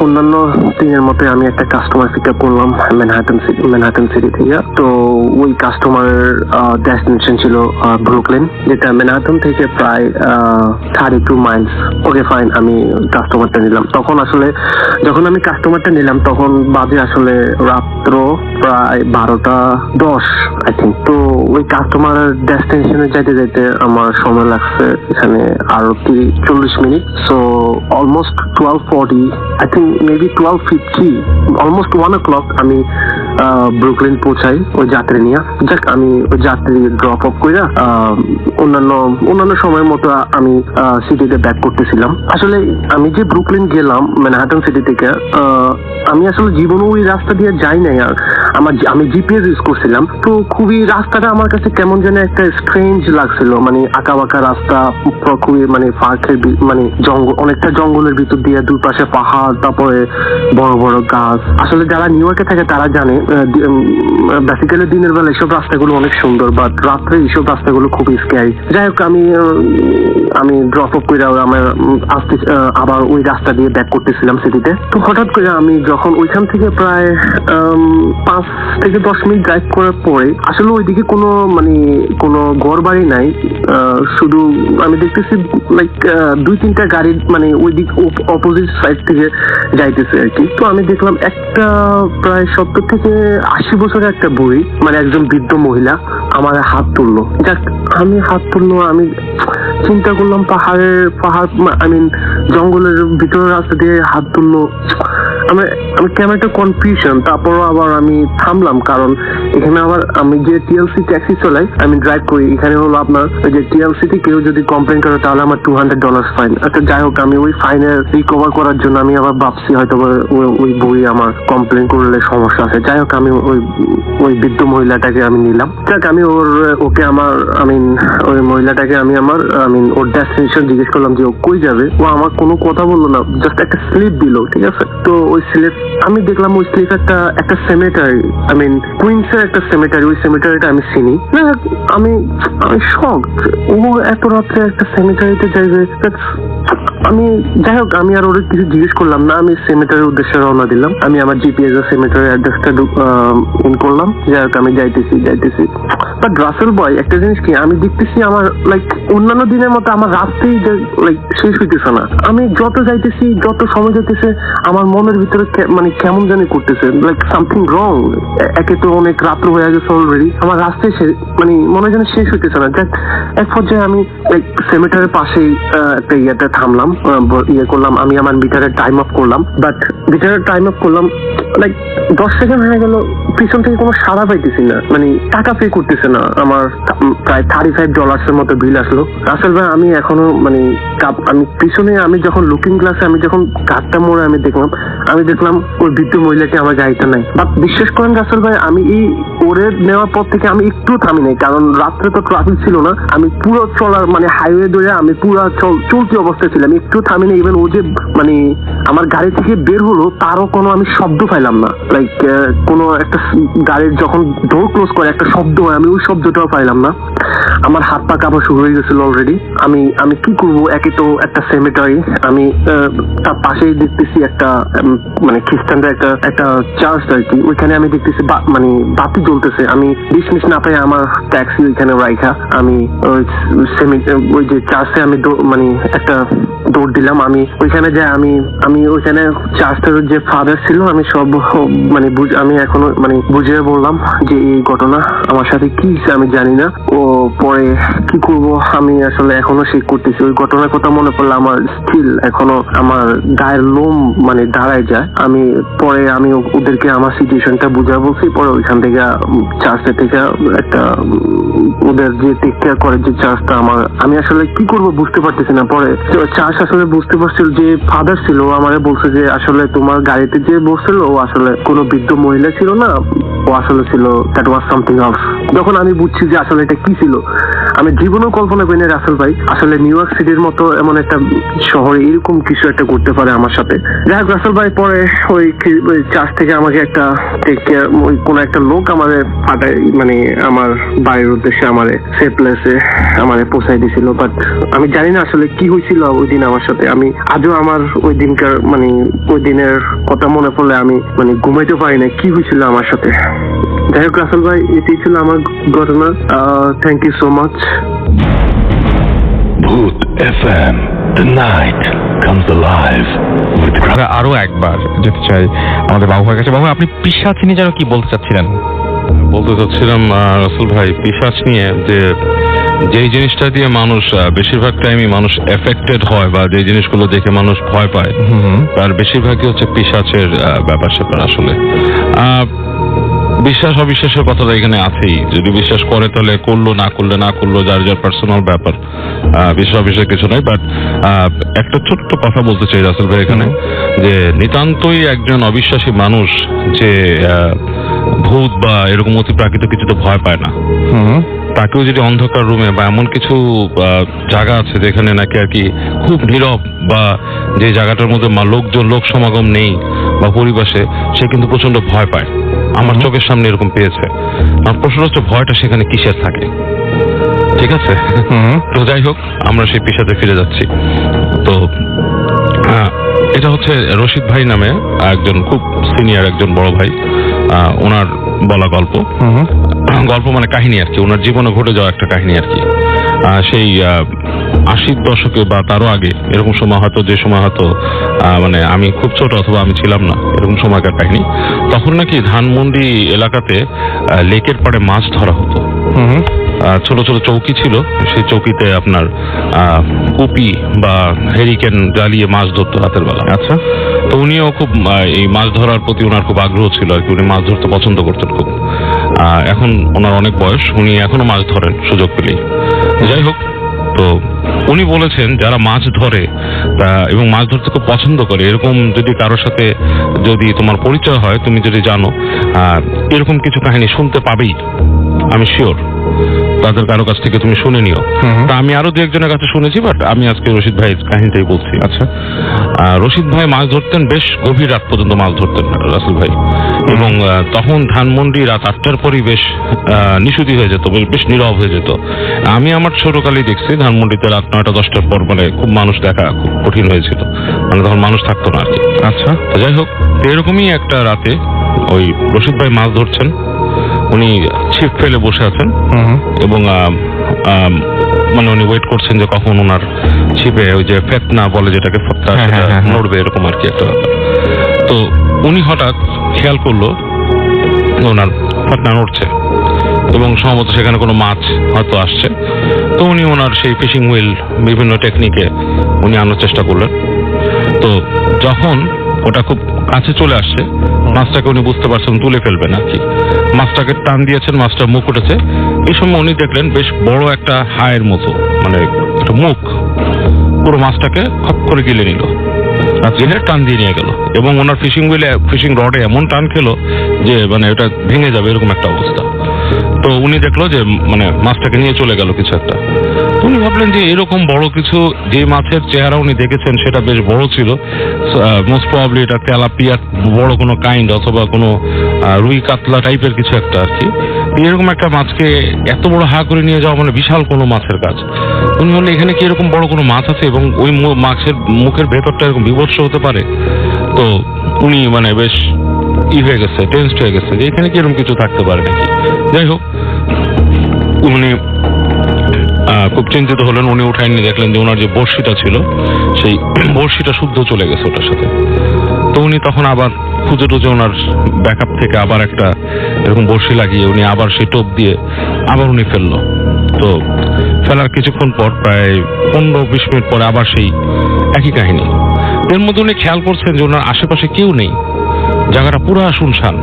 অন্যান্য দিনের মতো আমি একটা কাস্টমার পিক আপ করলাম ম্যানহাটন সিটি থেকে। তো ওই কাস্টমারের ডেস্টিনেশন ছিল ব্রুকলিন, যেটা ম্যানহাটন থেকে প্রায় 32 মাইলস। ওকে ফাইন, আমি কাস্টমারটা নিলাম। তখন আসলে যখন আমি কাস্টমারটা নিলাম তখন বাজে আসলে রাত্র প্রায় 12:10 আই থিঙ্ক। তো ওই কাস্টমারের ডেস্টিনেশনে যাইতে আমার সময় লাগছে এখানে আরো 40 minute. So almost 12:40 I think, maybe 12:50, almost 1 o'clock আমি ব্রুকলিন পৌঁছাই ওই যাত্রী নিয়ে। যাক, আমি ওই যাত্রী ড্রপ অফ করে অন্যান্য সময়ের মতো আমি সিটিতে ব্যাক করতেছিলাম। আসলে আমি যে ব্রুকলিন গেলাম ম্যানহাটন সিটি থেকে, আমি আসলে জীবনে ওই রাস্তা দিয়ে যাই নাই। আর আমি জিপিএস ইউজ করছিলাম, তো খুবই রাস্তাটা আমার কাছে কেমন যেন একটা স্ট্রেঞ্জ লাগছিল, মানে আঁকা বাঁকা রাস্তা, খুবই মানে পার্কের মানে জঙ্গল, অনেকটা জঙ্গলের ভিতর দিয়ে, দুই পাশে পাহাড়, তারপরে বড় বড় গাছ। আসলে যারা নিউ ইয়র্কে থাকে তারা জানে বেসিক্যালি দিনের বেলা এইসব রাস্তাগুলো অনেক সুন্দর, বাট রাত্রে এইসব রাস্তাগুলো খুবই স্ক্যারি। যাই হোক, আমি ড্রপ আপ করে আমার আবার ওই রাস্তা দিয়ে ব্যাক করতেছিলাম সিটিতে। তো হঠাৎ করে আমি যখন ওইখান থেকে প্রায় 5 থেকে 10 মিনিট ড্রাইভ করার পরে আসলে ওইদিকে কোনো ঘর বাড়ি নাই, শুধু আমি দেখতেছি লাইক 2-3টা গাড়ি মানে ওই দিক অপোজিট সাইড থেকে যাইতেছে আর কি। তো আমি দেখলাম একটা প্রায় 70 থেকে 80 বছরের একটা বুড়ি, মানে একজন বৃদ্ধ মহিলা আমার হাত তুললো। যাক, আমি হাত তুললো, আমি চিন্তা করলাম পাহাড় জঙ্গলের ভিতরের রাস্তা দিয়ে হাত তুললো। আমি কেমন একটা কনফিউশন। তারপরও আবার আমি থামলাম, কারণ এখানে আবার আমি যে টিএলসি ট্যাক্সি চলাই, আমি ড্রাইভ করি, এখানে হলো আপনার ওই যে টিএলসিতে কেউ যদি কমপ্লেন করে তাহলে আমার $200 ফাইন। আচ্ছা, যাই হোক, আমি ওই ফাইনের রিকভার করার জন্য আমি আবার ভাবছি হয়তো ওই বই আমার কমপ্লেন করলে সমস্যা আছে। যাই হোক, আমি ওই বৃদ্ধ মহিলাটাকে আমি নিলাম। যাক, আমি ওই মহিলাটাকে আমি ওর ডেস্টিনেশন জিজ্ঞেস করলাম যে ও কই যাবে। ও আমার কোনো কথা বললো না, জাস্ট একটা স্লিপ দিল, ঠিক আছে। তো ওই স্লিপ আমি দেখলাম, ওই স্লিপ একটা সেমেটারি, কুইন্সের একটা সেমেটারি, ওই সেমেটারিটা আমি চিনি না। আমি শক, ও এত রাত্রে একটা সেমেটারিতে যাইবে। যাই হোক, আমি আর ওর কিছু জিজ্ঞেস করলাম না, আমি সেমেটারির উদ্দেশ্যে রওনা দিলাম। আমি আমার জিপিএস এর সেমেটারির অ্যাড্রেসটা ইন করলাম। যাই হোক, আমি যাইতেছি। বাট রাসেল বয়, একটা জিনিস কি, আমি দেখতেছি আমার লাইক অন্যান্য দিনের মতো আমার রাস্তাই লাইক শেষ হইতেছে না। আমি যত যাইতেছি, যত সময় যাইতেছে, আমার মনের ভিতরে মানে কেমন জানি করতেছে, লাইক সামথিং রং। একে তো অনেক রাত্র হয়ে গেছে অলরেডি, আমার রাস্তায় মানে মনে যেন শেষ হইতেছে না। এক পর্যায়ে আমি সেমিটারের পাশেই একটা ইয়েতে থামলাম, ইয়ে করলাম, আমি আমার মিটারের টাইম অফ করলাম। বাট মিটারের টাইম অফ করলাম, লাইক 10 সেকেন্ড হয়ে গেল, পিছন থেকে কোনো সাড়া পাইতেছি না, মানে টাকা পে করতেছে না। আমার প্রায় $35 মতো বিল আসলো। রাসেল ভাই, আমি এখনো মানে আমি পিছনে, আমি যখন লুকিং গ্লাসে আমি যখন কাঠটা মোড়ে আমি দেখলাম ওই বৃদ্ধ মহিলাটি আমার গাড়িতে নাই। বাট বিশ্বাস করেন রাসেল ভাই, আমি এই ওরে নেওয়ার পর থেকে আমি একটু থামি নাই, কারণ রাত্রে তো ট্রাফিক ছিল না। আমি পুরো চলার মানে হাইওয়ে ধরে আমি পুরো চলতি অবস্থায় ছিলাম, একটু থামি নাই। ইভেন ও যে মানে আমার গাড়ি থেকে বের হলো তারও কোনো আমি শব্দ পাইলাম না। লাইক কোনো একটা গাড়ির যখন ডোর ক্লোজ করে একটা শব্দ হয়, আমি ওই শব্দটাও পাইলাম না। আমার হাত পা কাঁপা শুরু হয়ে গেছিল অলরেডি। আমি কি করবো, একে তো একটা সেমিটারি, আমি তার পাশেই দেখতেছি একটা মানে খ্রিস্টানদের একটা চার্চ আর কি, ওইখানে আমি দেখতেছি মানে বাতি জ্বলতেছে। আমি ডিসমিস না পাই আমার ট্যাক্সি ওইখানে রাইখা আমি ওই যে চার্চে আমি মানে একটা দৌড় দিলাম। আমি ওইখানে যাই, আমি ওইখানে চার্চের যে ফাদার ছিল, আমি সব মানে আমি এখনো মানে বুঝিয়ে বললাম যে এই ঘটনা আমার সাথে কি আমি জানি না। ও পরে কি করব, আমি আসলে এখনো সেই করতেছি। ওই ঘটনার কথা মনে পড়লে আমার স্টিল এখনো আমার গায়ের লোম মানে দাঁড়ায় যায়। আমি পরে আমি ওদেরকে আমার সিচুয়েশনটা বুঝা বলছি। পরে ওইখান থেকে চার্চটা থেকে একটা ওদের যে টেক কেয়ার করে যে চার্চটা, আমি আসলে কি করব বুঝতে পারতেছি না। পরে চার্চ আসলে বুঝতে পারছিল, যে ফাদার ছিল আমারে বলছে যে আসলে তোমার গাড়িতে যে বসছিল ও আসলে কোনো বৃদ্ধ মহিলা ছিল না, ও আসলে ছিল দ্যাট ওয়াজ সামথিং এলস। যখন আমি বুঝছি যে আসলে এটা কি ছিল, আমি জীবনেও কল্পনা করি না রাসেল ভাই আসলে নিউ ইয়র্ক সিটির মতো এমন একটা শহরে এরকম কিছু একটা করতে পারে আমার সাথে। যাই হোক রাসেল ভাই, পরে ওই চার্চ থেকে আমাকে একটা টেক কেয়ার ওই কোনো একটা লোক আমাদের পাঠায়, মানে আমার বাড়ির উদ্দেশ্যে আমারে সেফ প্লেসে আমারে পৌঁছাই দিয়েছিল। বাট আমি জানি না আসলে কি হয়েছিল ওই দিন আমার সাথে। আমি আজও আমার ওই দিনকার মানে ওই দিনের কথা মনে পড়লে আমি মানে ঘুমাইতে পারি না, কি হয়েছিল আমার সাথে। যাই হোক রাসেল ভাই, এটাই ছিল আমার ঘটনা। Thank you so much. Bhoot FM. The night comes alive with আমরা আরো একবার যেতে চাই আমাদের বাবু ভাইয়ের কাছে। বাবু, আপনি পিশাচ নিয়ে যেন কি বলতে চাচ্ছিলেন? বলতে চাচ্ছিলাম রাসেল ভাই, পিশাচ নিয়ে যেই জিনিসটা দিয়ে মানুষ বেশিরভাগ টাইমই মানুষ এফেক্টেড হয় বা যে জিনিসগুলো দেখে মানুষ ভয় পায়, তার বেশিরভাগই হচ্ছে পিশাচের ব্যাপার স্যাপার। আসলে বিশ্বাস অবিশ্বাসের কথাটা এখানে আছেই। যদি বিশ্বাস করে তাহলে করলো, না করলো যার যার পার্সোনাল ব্যাপার, বিশ্বাস অবিশ্বাস কিছু নয়। বাট একটা ছোট্ট কথা বলতে চাই রাসেল ভাই এখানে, যে নিতান্তই একজন অবিশ্বাসী মানুষ যে ভূত বা এরকম অতি প্রাকৃত কিছুতে ভয় পায় না, তাকেও যদি অন্ধকার রুমে বা এমন কিছু জায়গা আছে যেখানে নাকি আর কি খুব নীরব, বা যে জায়গাটার মধ্যে লোক সমাগম নেই বা পরিবেশে, সে কিন্তু প্রচন্ড ভয় পায়। আমার চোখের সামনে এরকম পেয়েছে। আমার প্রশ্ন হচ্ছে ভয়টা সেখানে কিসের থাকে? ঠিক আছে, তো যাই হোক, আমরা সেই পেশাতে ফিরে যাচ্ছি। তো এটা হচ্ছে রশিদ ভাই নামে একজন খুব সিনিয়র একজন বড় ভাই, ওনার বলা গল্প মানে কাহিনী আর কি, ওনার জীবনে ঘটে যাওয়া একটা কাহিনী আর কি। সেই 80-র দশকে বা তারও আগে এরকম সময় হয়তো, যে সময় হয়তো মানে আমি খুব ছোট অথবা আমি ছিলাম না, এরকম সময়কার কাহিনী। তখন নাকি ধানমন্ডি এলাকাতে লেকের পাড়ে মাছ ধরা হতো। ছোট ছোট চৌকি ছিল, সেই চৌকিতে আপনার কুপি বা হেরিকেন জ্বালিয়ে মাছ ধরতো রাতের বেলা। আচ্ছা, তো উনিও খুব এই মাছ ধরার প্রতি ওনার খুব আগ্রহ ছিল আর কি, উনি মাছ ধরতে পছন্দ করতেন খুব। এখন ওনার অনেক বয়স, উনি এখনো মাছ ধরেন সুযোগ পেলেই। যাই হোক, তো উনি বলেছেন যারা মাছ ধরে এবং মাছ ধরতে খুব পছন্দ করে, এরকম যদি কারোর সাথে যদি তোমার পরিচয় হয়, তুমি যদি জানো, এরকম কিছু কাহিনী শুনতে পাবেই, আমি শিওর। তাদের কারো কাছ থেকে তুমি শুনে নিও। তা আমি আরো দু একজনের কাছে শুনেছি, বাট আমি আজকে রশিদ ভাইয়ের কাহিনীটাই বলছি। আচ্ছা, রশিদ ভাই মাছ ধরতেন, বেশ গভীর রাত পর্যন্ত মাছ ধরতেন রাসেল ভাই, এবং তখন ধানমন্ডি রাত 8টার পরই বেশ নিশুতি হয়ে যেত, বেশ নীরব হয়ে যেত। আমি আমার ছোটকালেই দেখছি ধানমন্ডিতে রাত 9টা-10টার পর মানে খুব মানুষ দেখা খুব কঠিন হয়েছিল, মানে তখন মানুষ থাকতো না আর কি। আচ্ছা, তো যাই হোক, এরকমই একটা রাতে ওই রশিদ ভাই মাছ ধরছেন, উনি ছিপ ফেলে বসে আছেন এবং মানে উনি ওয়েট করছেন যে কখন ওনার ছিপে ওই যে ফেতনা বলে যেটাকে, ফেতনা নড়বে, এরকম আর কি একটা ব্যাপার। তো উনি হঠাৎ খেয়াল করলো ওনার ফাতনা নড়ছে এবং সম্ভবত সেখানে কোনো মাছ হয়তো আসছে। তো উনি ওনার সেই ফিশিং হুইল বিভিন্ন টেকনিকে উনি আনার চেষ্টা করলেন। তো যখন ওটা খুব কাছে চলে আসছে, মাছটাকে উনি বুঝতে পারছেন তুলে ফেলবেন আর কি। মাছটাকে টান দিয়েছেন, মাছটা মুখ উঠেছে। এই সময় উনি দেখলেন বেশ বড় একটা হায়ের মতো, মানে একটা মুখ পুরো মাছটাকে খপ করে গিলে নিল, গিলে টান দিয়ে নিয়ে গেল এবং ওনার ফিশিং হুইলে ফিশিং রডে এমন টান খেলো যে মানে ওটা ভেঙে যাবে এরকম একটা অবস্থা। তো উনি দেখলো যে মানে মাছটাকে নিয়ে চলে গেল কিছু একটা। তো উনি ভাবলেন যে এরকম বড় কিছু, যে মাছের চেহারা উনি দেখেছেন সেটা বেশ বড় ছিল, মোস্ট প্রবাবলি এটা তেলাপিয়া বড় কোনো কাইন্ড অথবা কোনো রুই কাতলা টাইপের কিছু একটা আর কি। এরকম একটা মাছকে এত বড় হা করে নিয়ে যাওয়া মানে বিশাল কোনো মাছের কাজ। উনি বললেন এখানে কি এরকম বড় কোনো মাছ আছে এবং ওই মাছের মুখের ভেতরটা এরকম বিভৎস হতে পারে। তো উনি মানে বেশ হয়ে গেছে, টেনসড হয়ে গেছে যে এখানে কি এরকম কিছু থাকতে পারে নাকি। যাই হোক, উনি খুব চিন্তিত হলেন। উনি উঠায় নিয়ে দেখলেন যে ওনার যে বড়শিটা ছিল সেই বড়শিটা শুদ্ধ চলে গেছে ওটার সাথে। তো উনি তখন আবার খুঁজে টুজে ওনার ব্যাকআপ থেকে আবার একটা এরকম বড়শি লাগিয়ে উনি আবার সেই টোপ দিয়ে আবার উনি ফেললো। তো ফেলার কিছুক্ষণ পর, প্রায় 15-20 মিনিট পরে আবার সেই একই কাহিনী। এর মধ্যে উনি খেয়াল করছেন যে ওনার আশেপাশে কেউ নেই, জায়গাটা পুরো শুনশান।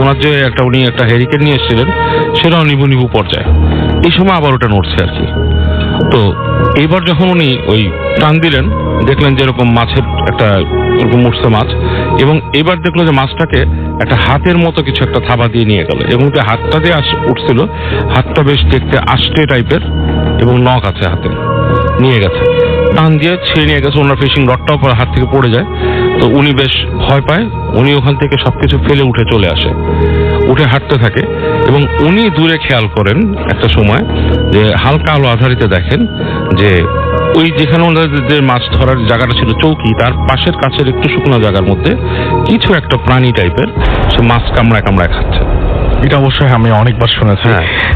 ওনার যে উনি একটা হেরিকেন নিয়ে এসেছিলেন সেটাও নিভু নিভু পর্যায়ে। এই সময় আবার ওটা নড়ছে আর কি। তো এইবার যখন উনি ওই টান দিলেন, দেখলেন যে এরকম মাছের একটা এরকম উঠছে মাছ, এবং এবার দেখলো যে মাছটাকে একটা হাতের মতো কিছু একটা থাবা দিয়ে নিয়ে গেল এবং যে হাতটা দিয়ে উঠছিল, হাতটা বেশ দেখতে আষ্টে টাইপের এবং নখ আছে হাতে, নিয়ে গেছে টান দিয়ে ছিঁড়ে নিয়ে গেছে। ওনার ফিশিং রডটাও পরে হাত থেকে পড়ে যায়। তো উনি বেশ ভয় পায়, উনি ওখান থেকে সবকিছু ফেলে উঠে চলে আসে, উঠে হাঁটতে থাকে এবং উনি দূরে খেয়াল করেন একটা সময় যে হালকা আলো আধারিতে দেখেন যে ওই যেখানে ওনাদের মাছ ধরার জায়গাটা ছিল চৌকি, তার পাশের কাছের একটু শুকনো জায়গার মধ্যে কিছু একটা প্রাণী টাইপের সে মাছ কামড়ায় কামড়ায় খাচ্ছে। এটা অবশ্যই আমি অনেকবার শুনেছি।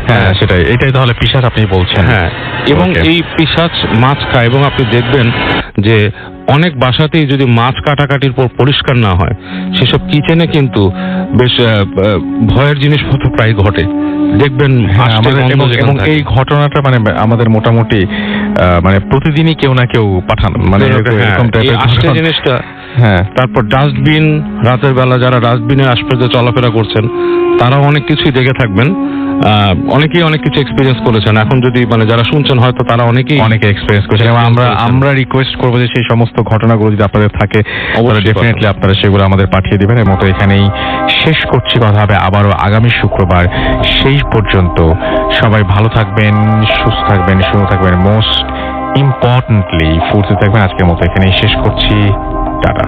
হ্যাঁ, সেটাই, এটাই তাহলে পিশাচ আপনি বলছেন। হ্যাঁ, এবং এই পিশাচ মাছ খায় এবং আপনি দেখবেন যে অনেক বাসাতেই যদি মাছ কাটাকাটির পর পরিষ্কার না হয়, সেসব কিচেনে কিন্তু বেশ ভয়ের জিনিসপত্র প্রায় ঘটে দেখবেন। এবং এই ঘটনাটা মানে আমাদের মোটামুটি মানে প্রতিদিনই কেউ না কেউ পাঠান, মানে এরকম টাইপের জিনিসটা। হ্যাঁ, তারপর ডাস্টবিন, রাতের বেলা যারা ডাস্টবিনের আশপাশে চলাফেরা করছেন তারাও অনেক কিছুই দেখে থাকবেন। অনেকেই অনেক কিছু এক্সপিরিয়েন্স করেছেন। এখন যদি মানে যারা শুনছেন হয়তো তারা অনেকে এক্সপিরিয়েন্স করেছেন। এবং আমরা রিকোয়েস্ট করবো যে সেই সমস্ত ঘটনাগুলো যদি আপনাদের থাকে ডেফিনেটলি আপনারা সেগুলো আমাদের পাঠিয়ে দিবেন। এর মতো এখানেই শেষ করছি, কথা হবে আবারও আগামী শুক্রবার। সেই পর্যন্ত সবাই ভালো থাকবেন, সুস্থ থাকবেন, সুন্দর থাকবেন, মোস্ট ইম্পর্টেন্টলি ফুর্তি থাকবেন। আজকের মতো এখানেই শেষ করছি, টাটা।